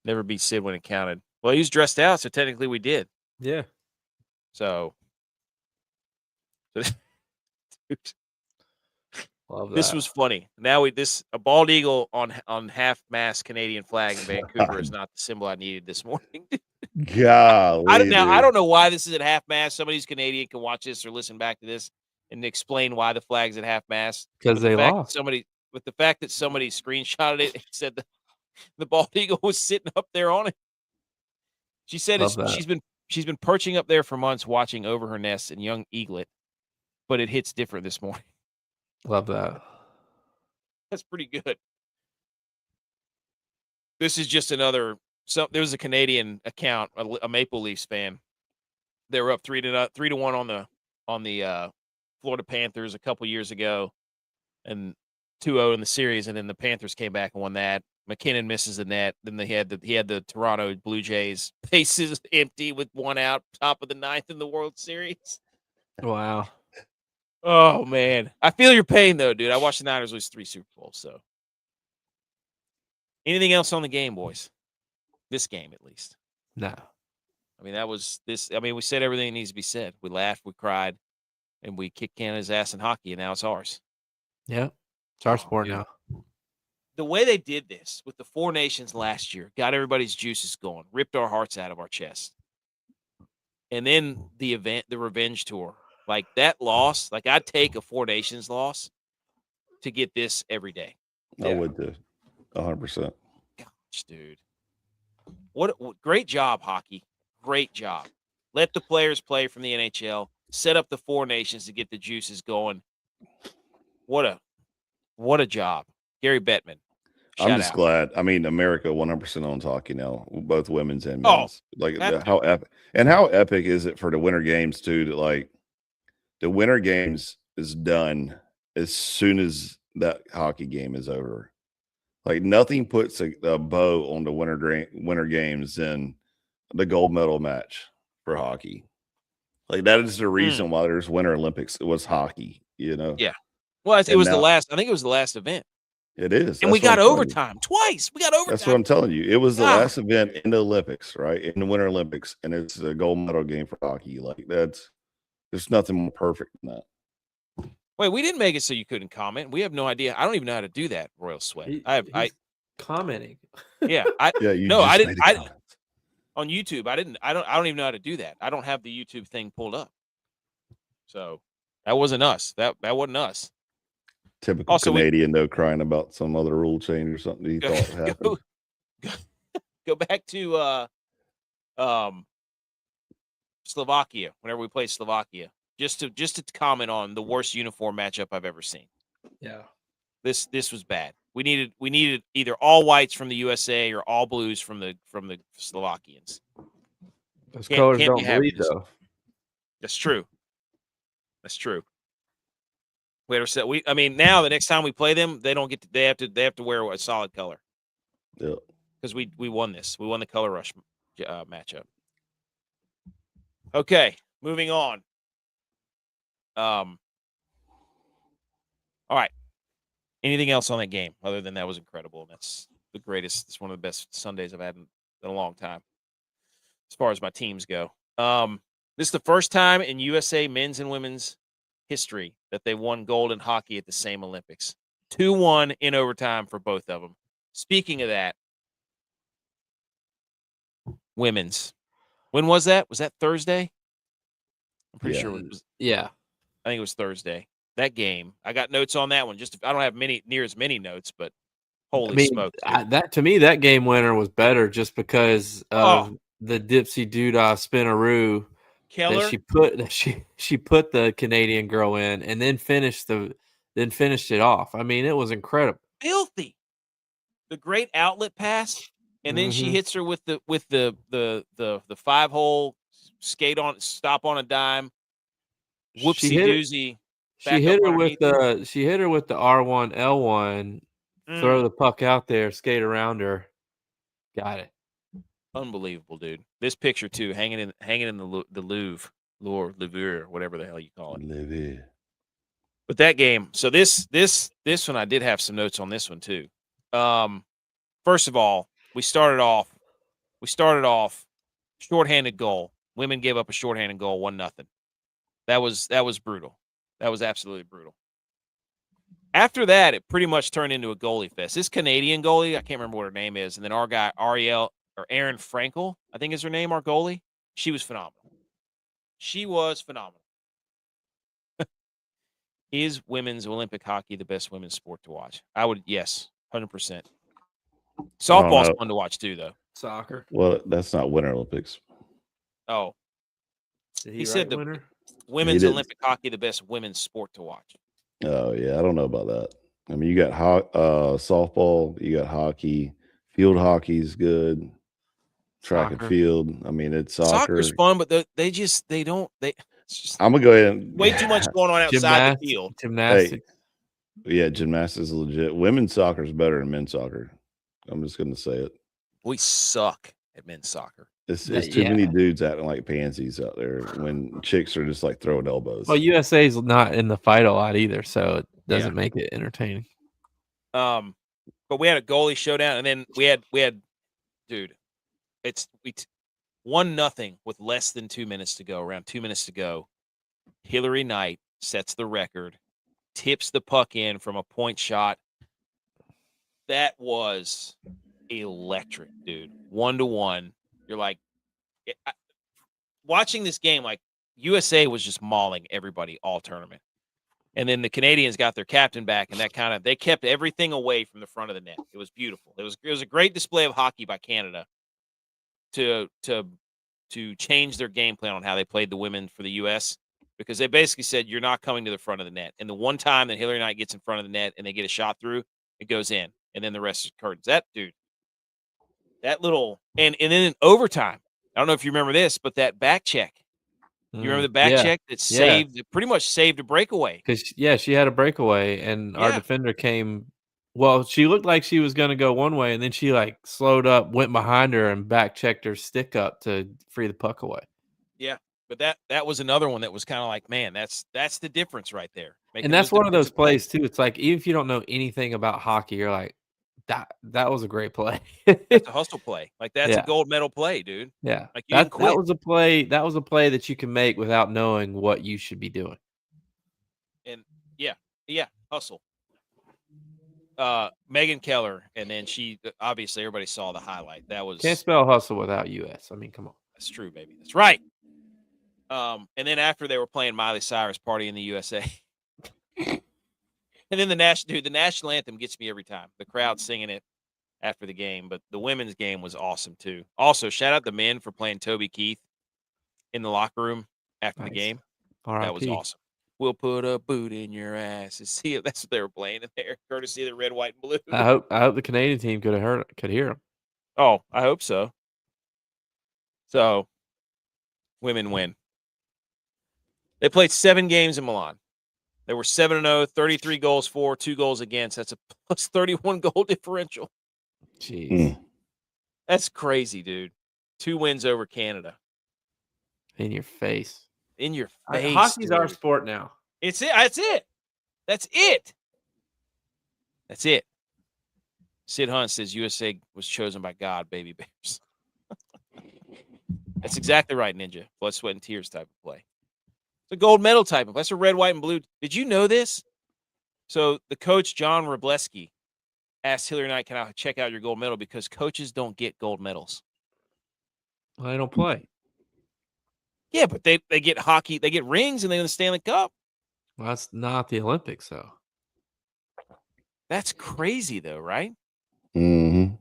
Never beat Sid when it counted. Well, he was dressed out, so technically we did. Yeah. So Love that. this was funny. Now a bald eagle on half-mast Canadian flag in Vancouver is not the symbol I needed this morning. Golly, I dude. don't know why this is at half-mast. Somebody's Canadian can watch this or listen back to this and explain why the flag's at half-mast. Because they lost. With the fact that somebody screenshotted it and said the bald eagle was sitting up there on it. She said she's been perching up there for months watching over her nest and young eaglet, but it hits different this morning. Love that. That's pretty good. This is just another. There was a Canadian account, a Maple Leafs fan. They were up 3-1 on the Florida Panthers a couple years ago, and 2-0 in the series, and then the Panthers came back and won that. McKinnon misses the net. Then he had the Toronto Blue Jays bases empty with 1 out, top of the 9th in the World Series. Wow. Oh man, I feel your pain though, dude. I watched the Niners lose 3 Super Bowls. So, anything else on the game, boys? This game, at least. No. I mean, we said everything that needs to be said. We laughed, we cried, and we kicked Canada's ass in hockey, and now it's ours. Yeah. It's our sport dude. now. The way they did this with the 4 nations last year got everybody's juices going, ripped our hearts out of our chest. And then the revenge tour, like that loss, like I'd take a 4 nations loss to get this every day. I would do 100%. Gosh, dude. What great job, hockey. Great job. Let the players play from the NHL. Set up the 4 nations to get the juices going. What a job. Gary Bettman. I'm just glad. I mean, America 100% owns hockey now, both women's and Oh, men's. Like how epic is it for the Winter Games too? To like the Winter Games is done as soon as that hockey game is over. Like nothing puts a bow on the Winter Games than the gold medal match for hockey. Like that is the reason why there's Winter Olympics. It was hockey, you know. Yeah. Well, it was the last. I think it was the last event. It is. And we got overtime twice. We got overtime. That's what I'm telling you. It was the last event in the Olympics, right? In the Winter Olympics, and it's a gold medal game for hockey. Like there's nothing more perfect than that. Wait, we didn't make it so you couldn't comment. We have no idea. I don't even know how to do that, Royal Sweat. He's commenting. Yeah. I didn't. On YouTube, I don't even know how to do that. I don't have the YouTube thing pulled up. So that wasn't us. That wasn't us. Typical Canadian though, crying about some other rule change or something he thought happened. Go back to Slovakia. Whenever we played Slovakia, just to comment on the worst uniform matchup I've ever seen. Yeah, this was bad. We needed either all whites from the USA or all blues from the Slovakians. Those colors don't bleed though. That's true. That's true. I mean, now the next time we play them, they have to wear a solid color. Yeah. Because we won this. We won the color rush matchup. Okay, moving on. All right. Anything else on that game other than that was incredible? And that's the greatest. It's one of the best Sundays I've had in a long time, as far as my teams go. This is the first time in USA men's and women's history that they won gold in hockey at the same Olympics. 2-1 in overtime for both of them. Speaking of that, women's. When was that? Was that Thursday? I'm pretty sure it was. Yeah. I think it was Thursday. That game. I got notes on that one. I don't have near as many notes, but I holy mean, smoke, dude. that to me, that game winner was better just because Oh. of the dipsy doodah spinaroo Keller. that she put the Canadian girl in and then finished it off. I mean, it was incredible. Filthy. The great outlet pass, and then she hits her with the 5-hole stop on a dime. Whoopsie doozy. She hit her with the R1 L1, throw the puck out there, skate around her. Got it. Unbelievable, dude. This picture too, hanging in the Louvre, Riviera, whatever the hell you call it. Riviera. But that game, so this one, I did have some notes on this one too. First of all, we started off shorthanded goal. Women gave up a shorthanded goal, 1-0. That was brutal. That was absolutely brutal. After that, it pretty much turned into a goalie fest. This Canadian goalie, I can't remember what her name is, and then our guy Erin Frankel, I think is her name, our goalie. She was phenomenal. Is women's Olympic hockey the best women's sport to watch? I would, yes, 100%. Softball's fun to watch too, though. Soccer. Well, that's not Winter Olympics. Oh, he said the winner? Women's Olympic hockey the best women's sport to watch. Oh yeah, I don't know about that. I mean, you got softball, you got hockey, field hockey's good, track and field. I mean, it's soccer. Soccer's fun, but I'm gonna go ahead and way too much going on outside the field. Gymnastics. Hey, yeah, gymnastics is legit. Women's soccer is better than men's soccer. I'm just gonna say it. We suck at men's soccer. It's too many dudes acting like pansies out there when chicks are just like throwing elbows. Well, USA's not in the fight a lot either, so it doesn't make it entertaining. But we had a goalie showdown, and then we had dude, it's 1-0 with less than 2 minutes to go. Around 2 minutes to go, Hillary Knight sets the record, tips the puck in from a point shot. That was electric, dude. 1-1. You're like, watching this game, like USA was just mauling everybody all tournament. And then the Canadians got their captain back, and they kept everything away from the front of the net. It was beautiful. It was a great display of hockey by Canada to change their game plan on how they played the women for the U.S. because they basically said, you're not coming to the front of the net. And the one time that Hillary Knight gets in front of the net and they get a shot through, it goes in. And then the rest is curtains. That dude, that little, and then in overtime, I don't know if you remember this, but that back check. You remember the back check that pretty much saved a breakaway? Because, she had a breakaway, and our defender came. Well, she looked like she was going to go one way, and then she like slowed up, went behind her, and back checked her stick up to free the puck away. Yeah, but that was another one that was kind of like, man, that's the difference right there. And that's one of those plays too. It's like even if you don't know anything about hockey, you're like, that was a great play. That's a hustle play. Like that's a gold medal play, dude. Yeah, like that was a play. That was a play that you can make without knowing what you should be doing. And hustle. Megan Keller, and then she obviously everybody saw the highlight. That was can't spell hustle without U.S. I mean, come on. That's true, baby. That's right. And then after they were playing Miley Cyrus "Party in the USA," and then the national anthem gets me every time. The crowd singing it after the game, but the women's game was awesome too. Also, shout out the men for playing Toby Keith in the locker room after the game. That was awesome. We'll put a boot in your ass. See, that's what they were playing in there, courtesy of the red, white, and blue. I hope the Canadian team could hear them. Oh, I hope so. So, women win. They played 7 games in Milan. They were 7-0, 33 goals for, 2 goals against. That's a plus 31 goal differential. Jeez. That's crazy, dude. 2 wins over Canada. In your face. In your face. Hockey's our sport now. It's it. That's it. That's it. That's it. Sid Hunt says USA was chosen by God, baby bears. That's exactly right, Ninja. Blood, sweat, and tears type of play. It's a gold medal type of play. That's a red, white, and blue. Did you know this? So the coach, John Wrobleski, asked Hillary Knight, can I check out your gold medal? Because coaches don't get gold medals. Well, they don't play. Yeah, but they get hockey. They get rings and they win the Stanley Cup. Well, that's not the Olympics, though. That's crazy, though, right? Mm-hmm.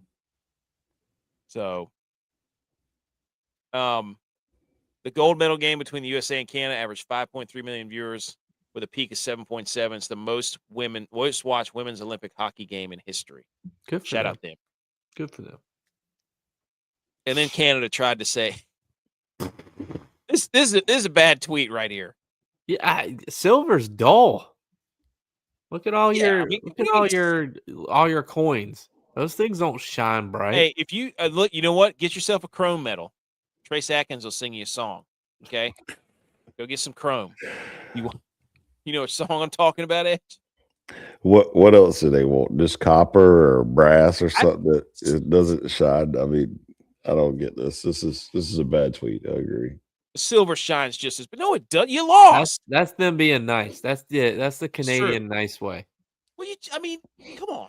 So, the gold medal game between the USA and Canada averaged 5.3 million viewers with a peak of 7.7. It's the most watched women's Olympic hockey game in history. Good for Shout them. out them. Good for them. And then Canada tried to say, this is a bad tweet right here. Yeah, silver's dull. Look at all all your coins. Those things don't shine bright. Hey, if you look, you know what? Get yourself a chrome medal. Trace Atkins will sing you a song. Okay, go get some chrome. You know what song I'm talking about, Edge? What else do they want? Just copper or brass or something that it doesn't shine? I mean, I don't get this. This is a bad tweet. I agree. Silver shines just as, but no, it does. You lost. That's them being nice. That's the Canadian nice way. Well, I mean, come on.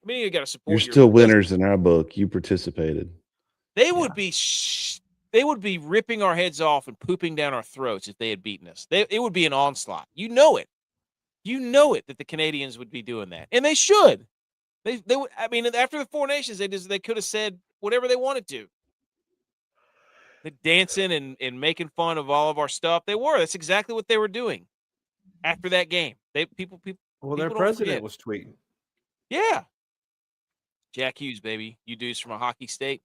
I mean, you got to support. You're still winners in our book. You participated. They would be. They would be ripping our heads off and pooping down our throats if they had beaten us. It would be an onslaught. You know it. You know it that the Canadians would be doing that, and they should. They would. I mean, after the Four Nations, they could have said whatever they wanted to. They're dancing and making fun of all of our stuff. They were. That's exactly what they were doing after that game. People. Well, their president was tweeting. Yeah. Jack Hughes, baby. You dudes from a hockey state.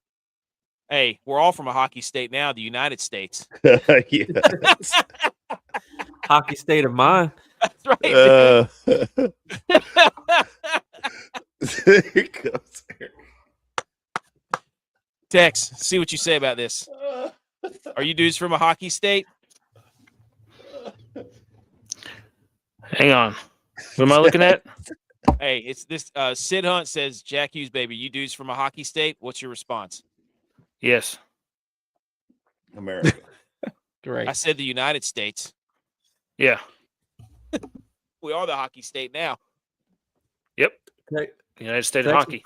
Hey, we're all from a hockey state now, the United States. Hockey state of mind. That's right. Tex, see what you say about this. Are you dudes from a hockey state? Hang on. What am I looking at? Hey, it's this. Sid Hunt says, Jack Hughes, baby, you dudes from a hockey state? What's your response? Yes. America. Great. I said the United States. Yeah. We are the hockey state now. Yep. United States of hockey.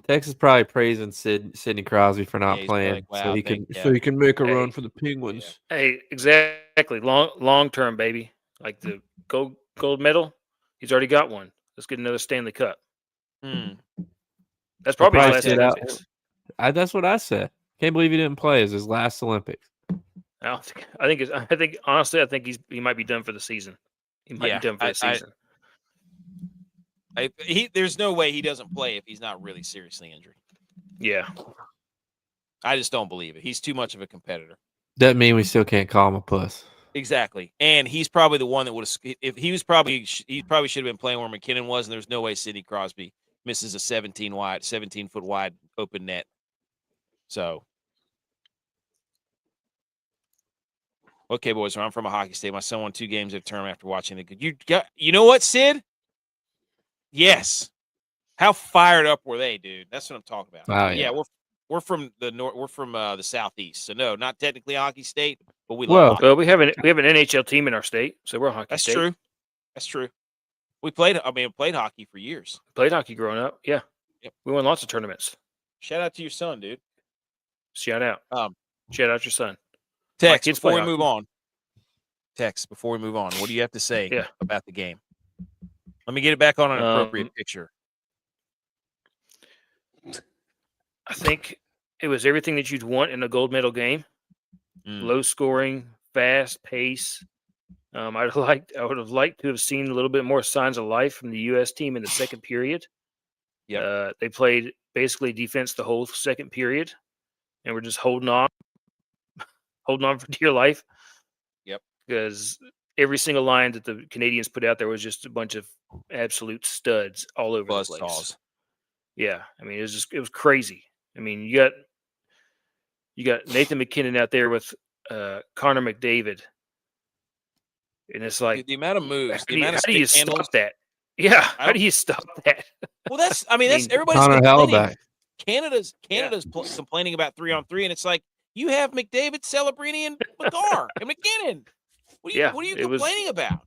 Texas probably praising Sidney Crosby for not playing, like, wow, so he can make a run for the Penguins. Yeah. Hey, exactly. Long term, baby. Like the gold medal, he's already got one. Let's get another Stanley Cup. That's probably his last Olympics. That's what I said. Can't believe he didn't play as his last Olympics. I think honestly, he might be done for the season. He might be done for the season. There's no way he doesn't play if he's not really seriously injured. Yeah. I just don't believe it. He's too much of a competitor. Doesn't mean we still can't call him a puss. Exactly. And he's probably the one that would have, if he probably should have been playing where McKinnon was, and there's no way Sidney Crosby misses a 17-foot wide open net. So, okay, boys, I'm from a hockey state. My son won 2 games of term after watching the you know what, Sid? Yes. How fired up were they, dude? That's what I'm talking about. Oh, yeah. We're from the north. We're from the southeast. So no, not technically a hockey state, but we love hockey. Well, we have an NHL team in our state, so we're a hockey state. True. That's true. We played hockey for years. Played hockey growing up. Yeah. Yep. We won lots of tournaments. Shout out to your son, dude. Shout out. Shout out your son. Tex, before we move on. Tex, before we move on, what do you have to say about the game? Let me get it back on an appropriate picture. I think it was everything that you'd want in a gold medal game. Low scoring, fast pace. I would have liked to have seen a little bit more signs of life from the U.S. team in the second period. Yeah, they played basically defense the whole second period, and we're just holding on for dear life. Yep, because every single line that the Canadians put out there was just a bunch of absolute studs all over the place. Balls. Yeah, I mean it was crazy. I mean you got Nathan McKinnon out there with Connor McDavid, and it's like the amount of moves. How do you stop that? Yeah, how do you stop that? Well, that's everybody's Connor complaining. Canada's complaining about 3-on-3, and it's like you have McDavid, Celebrini, and McGar and McKinnon. What are you complaining about?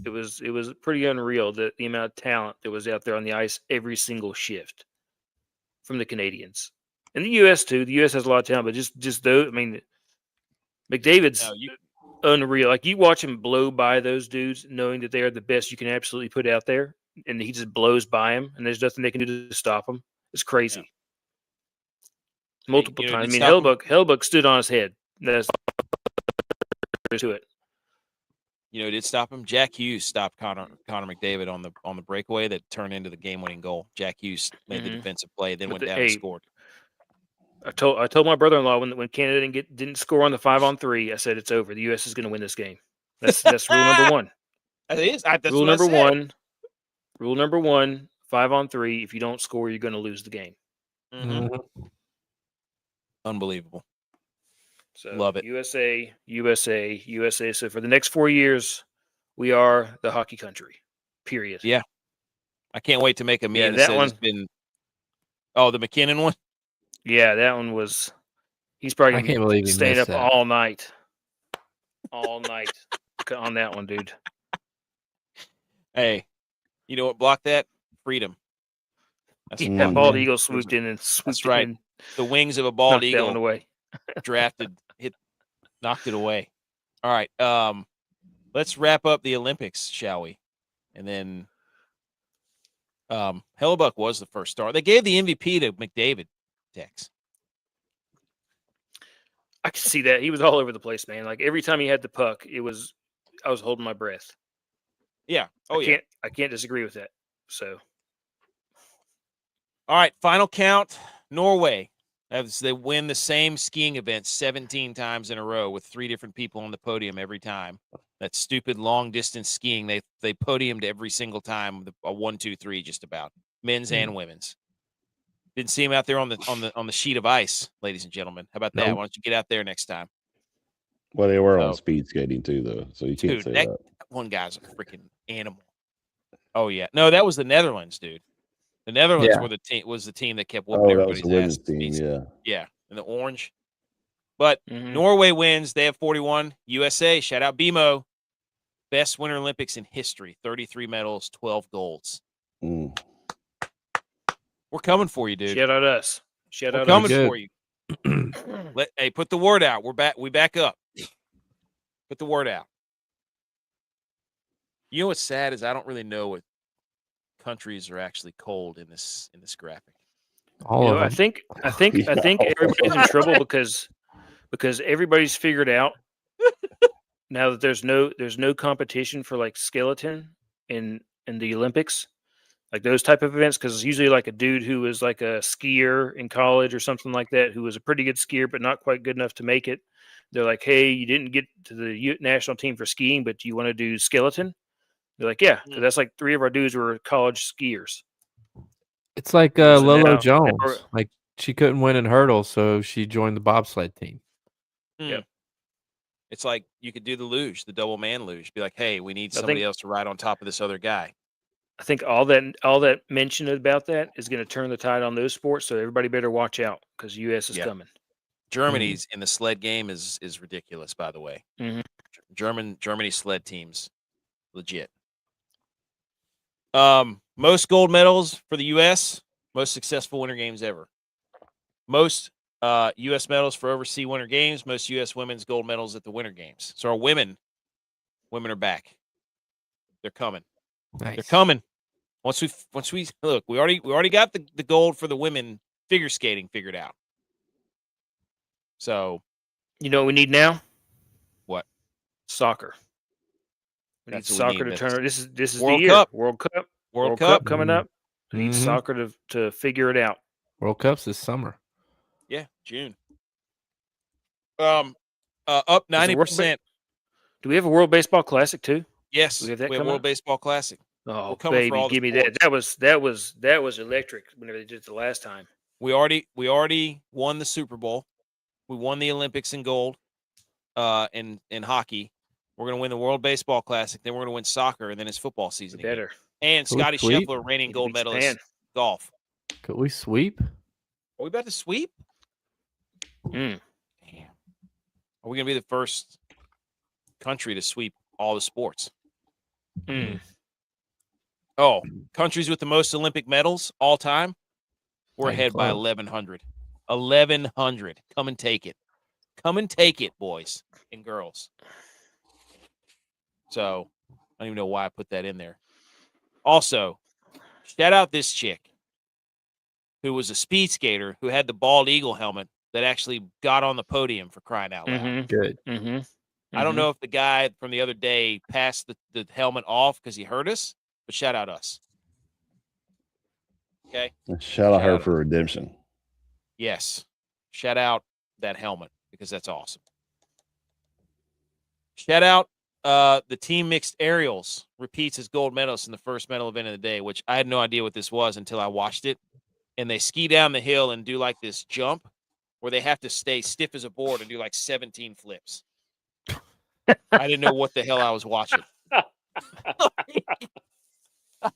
It was pretty unreal the amount of talent that was out there on the ice every single shift from the Canadians. And the U.S. too. The U.S. has a lot of talent, but just though, I mean, McDavid's unreal. Like you watch him blow by those dudes, knowing that they are the best you can absolutely put out there, and he just blows by him, and there's nothing they can do to stop him. It's crazy. Multiple times. I mean, Hellbuck stood on his head. That's to it. You know, did stop him. Jack Hughes stopped Connor McDavid on the breakaway that turned into the game-winning goal. Jack Hughes made the defensive play, then went down and scored. I told my brother-in-law when Canada didn't score on the 5-on-3, I said it's over. The U.S. is going to win this game. That's rule number one. That is. That's rule number one. Rule number one: 5-on-3. If you don't score, you're going to lose the game. Unbelievable. So love it. USA. So for the next 4 years, we are the hockey country. Period. Yeah. I can't wait to make a meme that one. It's been. Oh, the McKinnon one. Yeah, that one was. He's probably going to be staying up all night. All night on that one, dude. Hey, you know what blocked that? Freedom. That's bald eagle swooped in and swooped That's right. in. The wings of a bald eagle that one away. knocked it away. All right. Let's wrap up the Olympics, shall we? And then Hellebuck was the first star. They gave the MVP to McDavid, Tex. I can see that. He was all over the place, man. Like every time he had the puck, I was holding my breath. Yeah. I can't disagree with that. So all right, final count. Norway, as they win the same skiing event 17 times in a row with 3 different people on the podium every time. That stupid long distance skiing, they podiumed every single time, a 1, 2, 3 just about, men's and women's. Didn't see him out there on the sheet of ice, ladies and gentlemen. How about that? Why don't you get out there next time? Well, they were on speed skating too, though, so you can't say that. One guy's a freaking animal. Oh yeah, no, that was the Netherlands, dude. The Netherlands was the team that kept whooping everybody's ass. Team, yeah, and the orange. But Norway wins. They have 41. USA, shout out BMO. Best Winter Olympics in history. 33 medals, 12 golds. We're coming for you, dude. Shout out us. We're coming for you. Hey, put the word out. We're back. We back up. Put the word out. You know what's sad is I don't really know what countries are actually cold in this graphic. I think everybody's in trouble because everybody's figured out now that there's no competition for like skeleton in the Olympics, like those type of events, because it's usually like a dude who was like a skier in college or something like that, who was a pretty good skier but not quite good enough to make it. They're like, hey, you didn't get to the national team for skiing, but you want to do skeleton? They're like, yeah, because that's like 3 of our dudes were college skiers. It's like Lolo Jones. Like she couldn't win in hurdles, so she joined the bobsled team. Yeah. It's like you could do the luge, the double man luge. Be like, hey, we need somebody else to ride on top of this other guy. I think all that mention about that is going to turn the tide on those sports, so everybody better watch out because U.S. is coming. Germany's in the sled game is ridiculous, by the way. Germany sled teams, legit. Most gold medals for the U.S., most successful Winter Games ever. Most U.S. medals for overseas Winter Games, most U.S. women's gold medals at the Winter Games. So our women are back. They're coming. Nice. They're coming. Once we look, we already got the gold for the women figure skating figured out. So, you know what we need now? What? Soccer. We need soccer to turn. This is World the year. Cup. World Cup coming up. We need soccer to figure it out. World Cup's this summer. Yeah, June. Up 90%. Do we have a World Baseball Classic too? Yes, we have World Baseball Classic. Oh, baby, give me that. That was electric. Whenever they did it the last time, we already won the Super Bowl. We won the Olympics in gold. In hockey, we're gonna win the World Baseball Classic. Then we're gonna win soccer, and then it's football season. Better. And Scotty Scheffler, reigning gold medalist, golf. Could we sweep? Are we about to sweep? Damn. Are we gonna be the first country to sweep all the sports? Oh, countries with the most Olympic medals all time, we're ahead by 1,100. 1,100. Come and take it. Come and take it, boys and girls. So I don't even know why I put that in there. Also, shout out this chick who was a speed skater who had the bald eagle helmet that actually got on the podium, for crying out loud. Good. I don't know if the guy from the other day passed the helmet off because he hurt us, but shout out us. Okay. Shout out her for redemption. Yes. Shout out that helmet because that's awesome. Shout out the team mixed aerials repeats as gold medalist in the first medal event of the day, which I had no idea what this was until I watched it. And they ski down the hill and do like this jump where they have to stay stiff as a board and do like 17 flips. I didn't know what the hell I was watching. I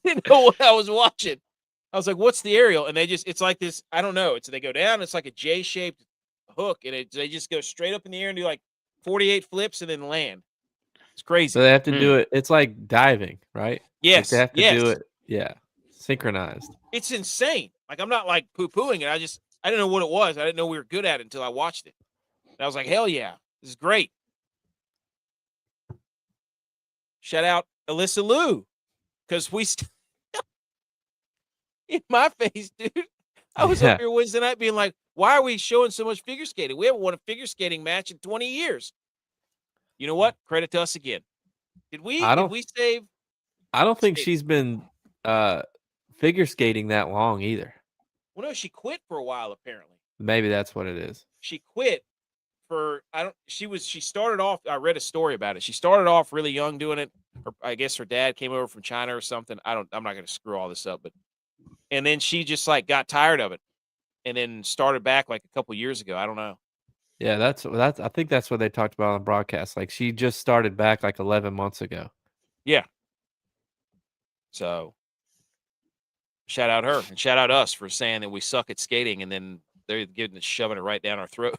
didn't know what I was watching. I was like, what's the aerial? And it's like this, I don't know. They go down, it's like a J-shaped hook, and they just go straight up in the air and do like 48 flips and then land. It's crazy. So they have to do it. It's like diving, right? Yes. Like they have to do it. Yeah. Synchronized. It's insane. Like, I'm not like poo-pooing it. I didn't know what it was. I didn't know we were good at it until I watched it. And I was like, hell yeah, this is great. Shout out Alyssa Liu. Because in my face, dude. I was up here Wednesday night being like, why are we showing so much figure skating? We haven't won a figure skating match in 20 years. You know what? Credit to us again. Did we save? I don't think she's been figure skating that long either. Well, no, she quit for a while, apparently. Maybe that's what it is. She quit she started off, I read a story about it. She started off really young doing it. I guess her dad came over from China or something. I'm not going to screw all this up, and then she just like got tired of it and then started back like a couple years ago. I don't know. Yeah, that's I think that's what they talked about on the broadcast. Like she just started back like 11 months ago. Yeah. So shout out her and shout out us for saying that we suck at skating and then they're shoving it right down our throat.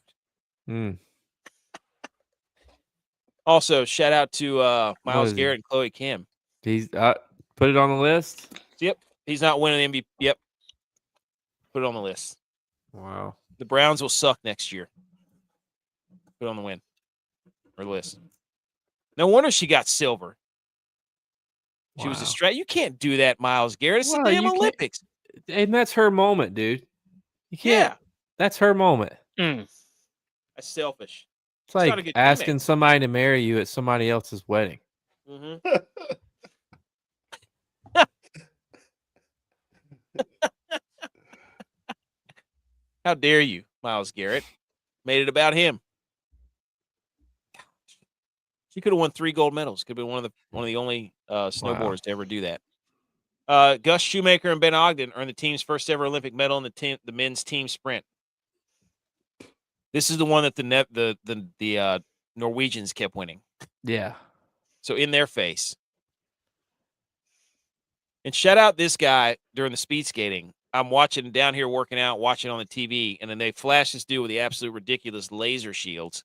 Also, shout out to Myles Garrett and Chloe Kim. He's put it on the list. Yep. He's not winning MVP. Yep. Put it on the list. Wow. The Browns will suck next year. Put it on the win or list. No wonder she got silver. She was a straight. You can't do that, Myles Garrett. It's the damn Olympics. And that's her moment, dude. You can't. Yeah. That's her moment. That's selfish. It's like asking somebody to marry you at somebody else's wedding. Mm-hmm. How dare you, Myles Garrett? Made it about him. She could have won 3 gold medals. Could have been one of the only snowboarders to ever do that. Gus Shoemaker and Ben Ogden earned the team's first ever Olympic medal in the men's team sprint. This is the one that the Norwegians kept winning. Yeah. So in their face. And shout out this guy during the speed skating. I'm watching down here working out, watching on the TV, and then they flash this dude with the absolute ridiculous laser shields.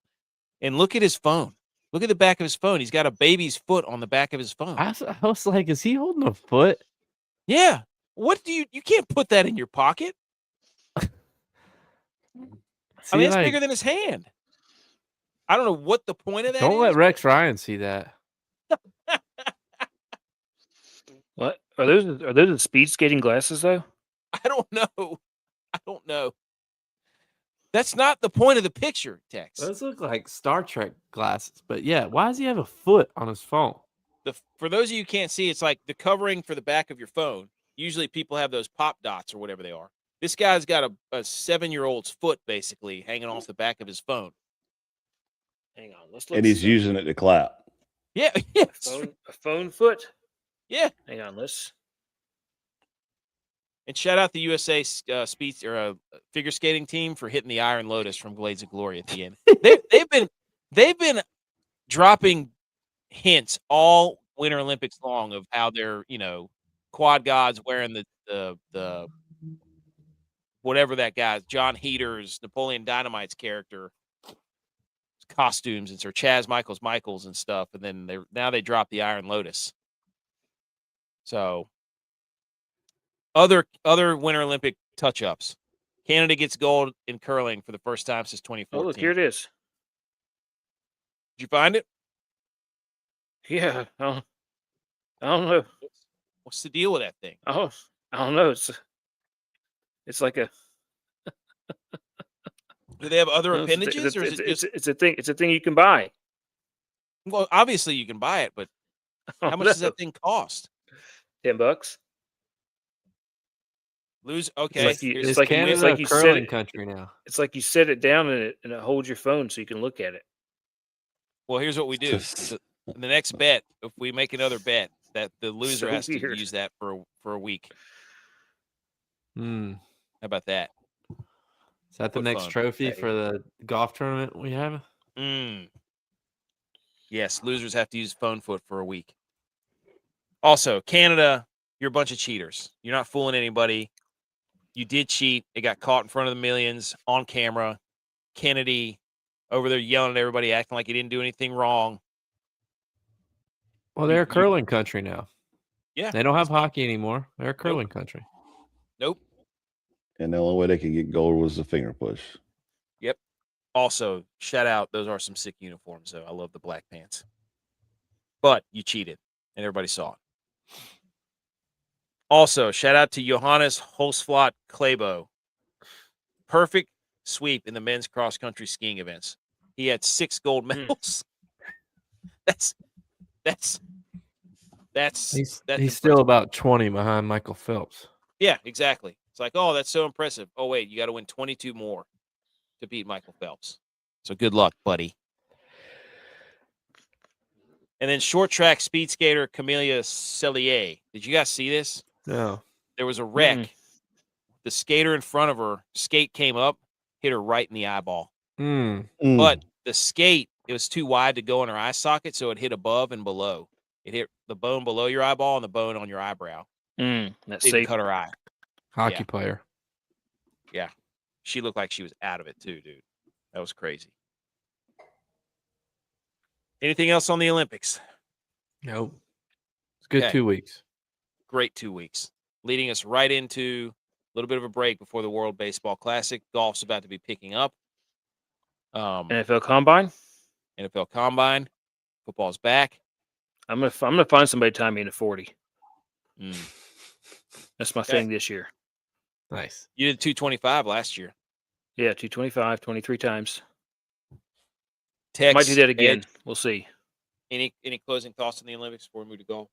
And look at his phone. Look at the back of his phone. He's got a baby's foot on the back of his phone. I was like, is he holding a foot? Yeah. What do you can't put that in your pocket? I mean, it's bigger than his hand. I don't know what the point of that is. Don't let Rex Ryan see that. What? Are those the speed skating glasses though? I don't know. That's not the point of the picture, Tex. Those look like Star Trek glasses. But yeah, why does he have a foot on his phone? For those of you who can't see, it's like the covering for the back of your phone. Usually people have those pop dots or whatever they are. This guy's got a 7-year-old's foot basically hanging off the back of his phone. Hang on. Let's look. And he's using it to clap. Yeah. A phone foot? Yeah. Hang on. And shout out the USA figure skating team for hitting the Iron Lotus from Blades of Glory at the end. They've been dropping hints all Winter Olympics long of how they're, quad gods wearing the whatever that guy's John Heater's Napoleon Dynamite's character costumes and Sir Chaz Michaels and stuff, and then they drop the Iron Lotus. So other Winter Olympic touch-ups. Canada gets gold in curling for the first time since 2014. Oh, look, here it is. Did you find it? Yeah, I don't know. What's the deal with that thing? I don't know. It's like a Do they have other no, appendages, or is it just? it's a thing. It's a thing you can buy. Well, obviously you can buy it, but I how don't much does know. that thing cost? $10. Lose. It's Okay, like you. here's Is It's like you. It's Canada a like you set curling it. country now? It's like you set it down and it holds your phone so you can look at it. well, here's what we do. The next bet, if we make another bet, that the loser So has to weird. use that for a week. Hmm. How about that? Is that the Foot next phone. trophy Hey. for the golf tournament we have? Mm. Yes, losers have to use phone foot for a week. Also, Canada, you're a bunch of cheaters. You're not fooling anybody. You did cheat. It got caught in front of the millions on camera. Kennedy over there yelling at everybody, acting like he didn't do anything wrong. Well, You- they're a you- curling country now. Yeah. They don't have hockey anymore. They're a curling country. Nope. And the only way they could get gold was the finger push. Yep. Also, shout out. Those are some sick uniforms, though. I love the black pants. But you cheated, and everybody saw it. Also, shout out to Johannes Holsflot Klebo. Perfect sweep in the men's cross country skiing events. He had 6 gold medals. That's He's impressive. still about 20 behind Michael Phelps. Yeah, exactly. It's like, oh, that's so impressive. Oh, wait, you got to win 22 more to beat Michael Phelps. So good luck, buddy. And then short track speed skater Camelia Cellier. Did you guys see this? No. There was a wreck. Mm-mm. The skater in front of her, skate came up, hit her right in the eyeball. But the skate, it was too wide to go in her eye socket, so it hit above and below. It hit the bone below your eyeball and the bone on your eyebrow. That's Didn't safe. cut her eye. Hockey Yeah. player. Yeah. She looked like she was out of it too, dude. That was crazy. Anything else on the Olympics? Nope. It's a good Okay. 2 weeks. Great 2 weeks. Leading us right into a little bit of a break before the World Baseball Classic. Golf's about to be picking up. NFL Combine. NFL Combine. Football's back. I'm gonna find somebody to tie me into 40. Mm. That's my Okay. thing this year. Nice. You did 225 last year. Yeah, 225, 23 times. Tex, Might do that again. Edge, We'll see. any closing thoughts on the Olympics before we move to golf?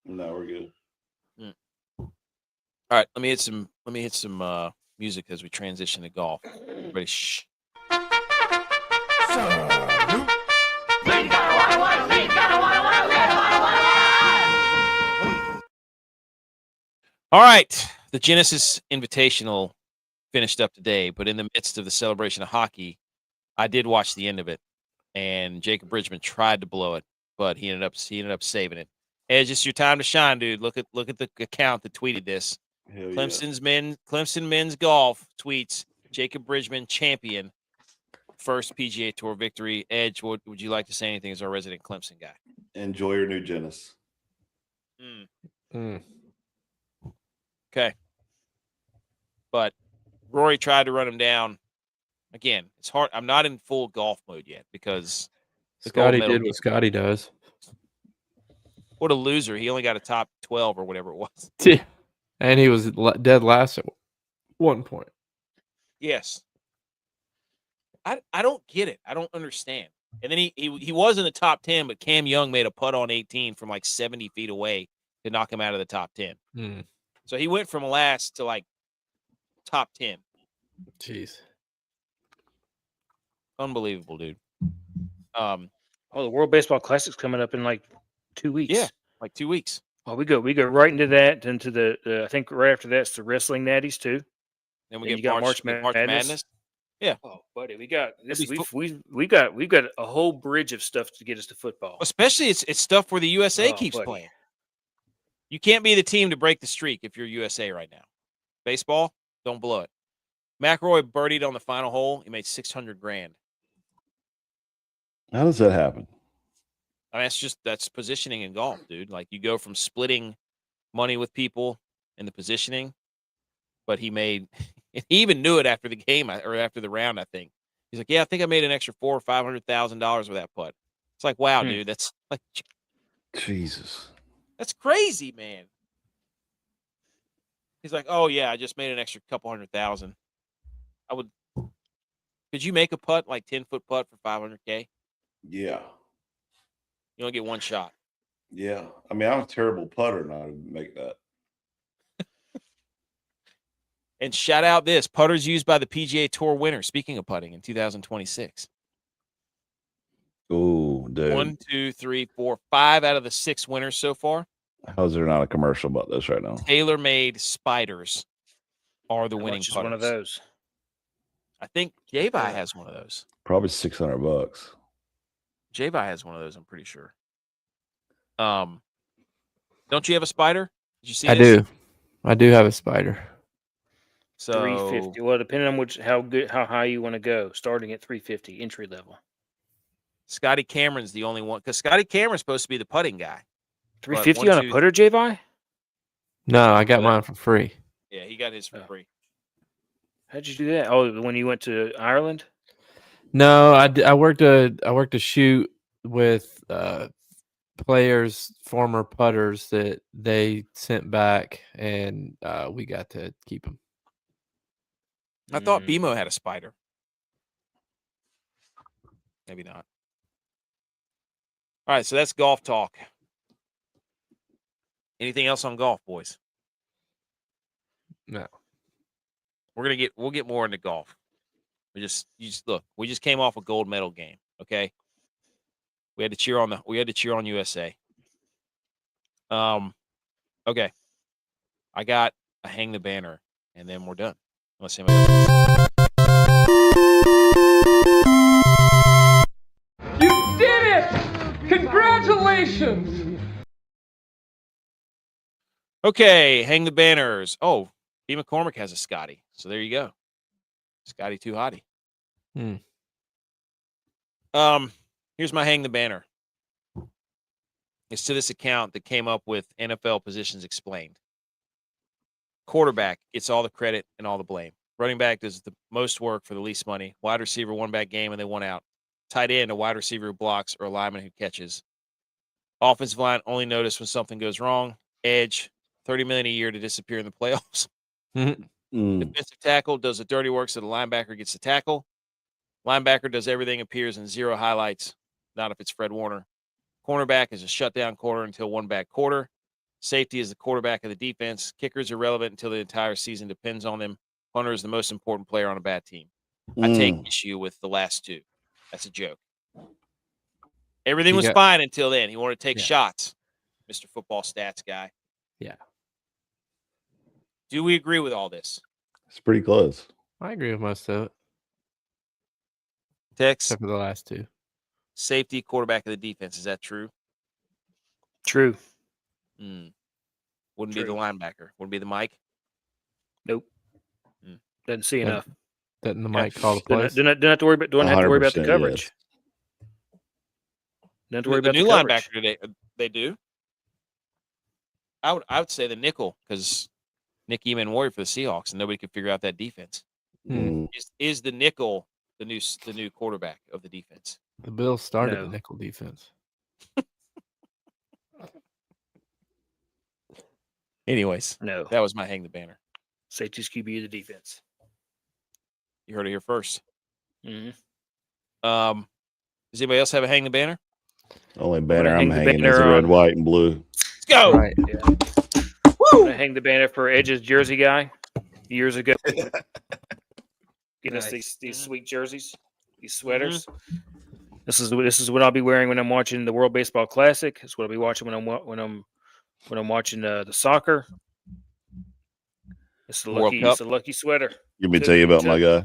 No, we're good. All right, let me hit some music as we transition to golf. Everybody, shh. All right, the Genesis Invitational finished up today, but in the midst of the celebration of hockey, I did watch the end of it, and Jacob Bridgeman tried to blow it, but he ended up saving it. Hey, it's just your time to shine, dude. Look at the account that tweeted this. Hell Clemson men's golf tweets Jacob Bridgeman champion, first PGA Tour victory. Edge, would you like to say anything as our resident Clemson guy? Enjoy your new Genesis. Okay, but Rory tried to run him down. Again, it's hard. I'm not in full golf mode yet because the gold Scotty medal did what Scotty does. What a loser. He only got a top 12 or whatever it was. And he was dead last at one point. Yes. I don't get it. I don't understand. And then he was in the top 10, but Cam Young made a putt on 18 from like 70 feet away to knock him out of the top 10. So he went from last to like top 10. Jeez. Unbelievable, dude. Oh, the World Baseball Classic's coming up in like 2 weeks. Yeah, like 2 weeks. Oh, we go right into that. Into the I think right after that's the wrestling natties too. Then we Then get you got March Madness. Yeah. Oh, buddy, we got this. That'd be We've got a whole bridge of stuff to get us to football. Especially it's stuff where the USA Oh, keeps buddy. playing. You can't be the team to break the streak if you're USA right now. Baseball, don't blow it. McElroy birdied on the final hole. He made $600,000. How does that happen? I mean, that's positioning in golf, dude. Like you go from splitting money with people in the positioning, but he even knew it after the game or after the round. I think he's like, yeah, I think I made an extra $400,000 or $500,000 with that putt. It's like, wow, dude, that's like Jesus. That's crazy, man. He's like, oh yeah, I just made an extra couple $100,000. I would. Could you make a putt like 10-foot putt for $500K? Yeah. You only get one shot. Yeah. I mean, I'm a terrible putter, and I would make that. And shout out this putters used by the PGA Tour winner. Speaking of putting in 2026. Oh, dude. 1, 2, 3, 4, 5 out of the 6 winners so far. How's there not a commercial about this right now? Tailor-made spiders are the How winning much is putters. one of those? I think G.U.Y.S has one of those. Probably $600. G.U.Y.S has one of those, I'm pretty sure. Don't you have a spider? Did you see I this? do. I do have a spider. So 350. Well, depending on how high you want to go, starting at 350 entry level. Scotty Cameron's the only one because Scotty Cameron's supposed to be the putting guy. 350 on a putter, J-Vi? No, I got mine for free. Yeah, he got his for free. How'd you do that? Oh, when you went to Ireland? No, I worked a shoot with players, former putters that they sent back, and we got to keep them. I thought BMO had a spider. Maybe not. All right, so that's golf talk. Anything else on golf, boys? No. We'll get more into golf. You just look. We just came off a gold medal game. Okay, we had to cheer on USA. Okay, I got a hang the banner, and then we're done. Unless anybody else. You did it! Congratulations! Okay, hang the banners. Oh, B. McCormick has a Scotty. So there you go. Scotty too hottie. Here's my hang the banner. It's to this account that came up with NFL positions explained. Quarterback gets all the credit and all the blame. Running back does the most work for the least money. Wide receiver, one back game and they won out. Tight end, a wide receiver who blocks or a lineman who catches. Offensive line only notice when something goes wrong. Edge, $30 million a year to disappear in the playoffs. Defensive tackle does the dirty work so the linebacker gets the tackle. Linebacker does everything, appears in 0 highlights, not if it's Fred Warner. Cornerback is a shutdown quarter until one back quarter. Safety is the quarterback of the defense. Kickers are relevant until the entire season depends on them. Punter is the most important player on a bad team. I take issue with the last two. That's a joke. Everything was fine until then. He wanted to take shots, Mr. Football Stats guy. Yeah. Do we agree with all this? It's pretty close. I agree with most of it. Tex, Except for the last two. safety, quarterback of the defense. Is that true? True. Wouldn't be the linebacker. Wouldn't be the Mike. Nope. Doesn't see enough. Doesn't the Mike call the plays? Don't have to worry about. Don't have to worry about the 100% coverage. yes. Don't have to worry The about new the coverage. linebacker today. They do. I would say the nickel because Nick Eman Warrior for the Seahawks, and nobody could figure out that defense. Is the nickel the new quarterback of the defense? The Bills started No. the nickel defense. Anyways, No. that was my hang the banner. Safety's QB of the defense. You heard it here first. Mm-hmm. Does anybody else have a hang the banner? Only banner hang I'm the hanging is banner the red, on- white, and blue. Let's go. Right. Yeah. I'm gonna hang the banner for Edge's jersey guy years ago. Get us these sweet jerseys, these sweaters. This is what I'll be wearing when I'm watching the World Baseball Classic. It's what I'll be watching when I'm watching the soccer. It's a World lucky Cup. it's a lucky sweater. Let me tell you about my guy.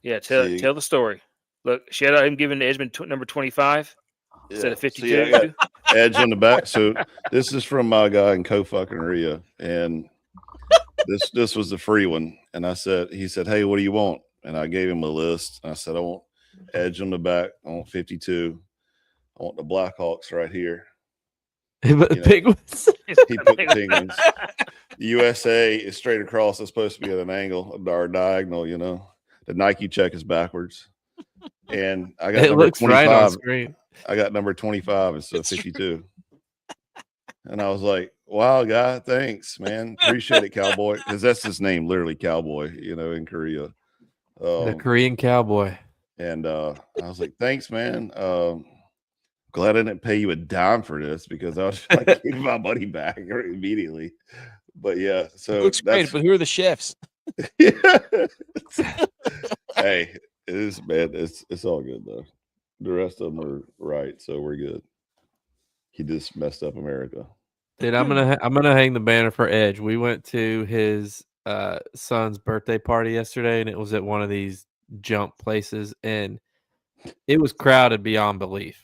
Yeah, See. tell the story. Look, shout out him giving Edgemond number 25 instead of 52. See, I got Edge on the back. So this is from my guy in co-fucking Ria, and this was the free one. And he said, "Hey, what do you want?" And I gave him a list. And I said, "I want Edge on the back. I want 52. I want the Blackhawks right here." The Penguins. He put Penguins. The USA is straight across. It's supposed to be at an angle or diagonal. You know, the Nike check is backwards. And I got It number looks 25. right on screen. I got number 25 instead of 52. And I was like, wow, guy, thanks, man. Appreciate it, cowboy. Because that's his name, literally cowboy, in Korea. The Korean cowboy. And I was like, thanks, man. Glad I didn't pay you a dime for this because I was like, give my money back immediately. But yeah, so It looks great, but who are the chefs? Yeah. Hey, it is bad. It's all good though. The rest of them are right, so we're good. He just messed up America. Dude, I'm gonna hang the banner for Edge. We went to his son's birthday party yesterday, and it was at one of these jump places, and it was crowded beyond belief.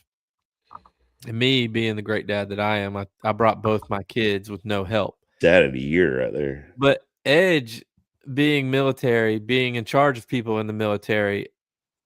And me being the great dad that I am, I brought both my kids with no help. Dad of the year right there. But Edge, being military, being in charge of people in the military,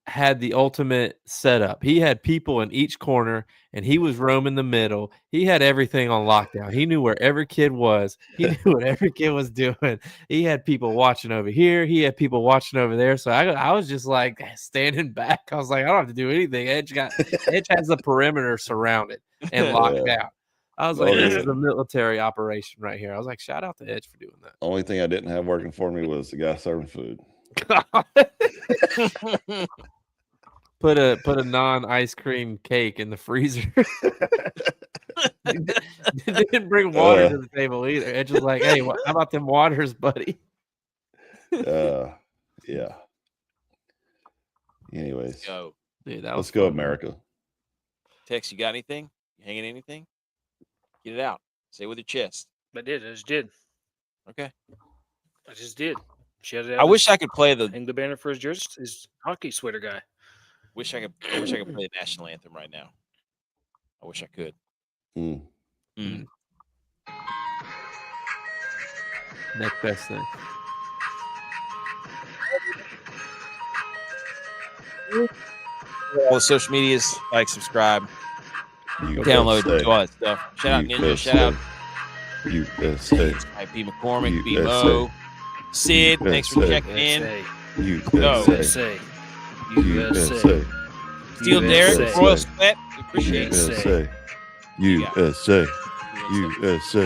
had the ultimate setup. He had people in each corner, and he was roaming the middle. He had everything on lockdown. He knew where every kid was. He knew what every kid was doing. He had people watching over here. He had people watching over there. So I was just like standing back. I was like, I don't have to do anything. Edge has the perimeter surrounded and locked down. I was like, this is a military operation right here. I was like, shout out to Edge for doing that. Only thing I didn't have working for me was the guy serving food. Put a non-ice cream cake in the freezer. Didn't bring water to the table either. Edge was like, hey, how about them waters, buddy? Yeah. Anyways, Go. Dude, let's go, America. Tex, you got anything? You hanging anything? Get it out. Say it with your chest. I just did. Okay. I just did. Shout out. I wish I could play the hang the banner for his hockey sweater guy. I wish I could play the national anthem right now. I wish I could. Next best thing. All the social medias, like, subscribe, download, do all that stuff. Shout out Ninja, shout out USA. P. McCormick, B. Mo, Sid, thanks for checking in. USA. Steel Derek, Royal Sweat, we appreciate it. USA. USA.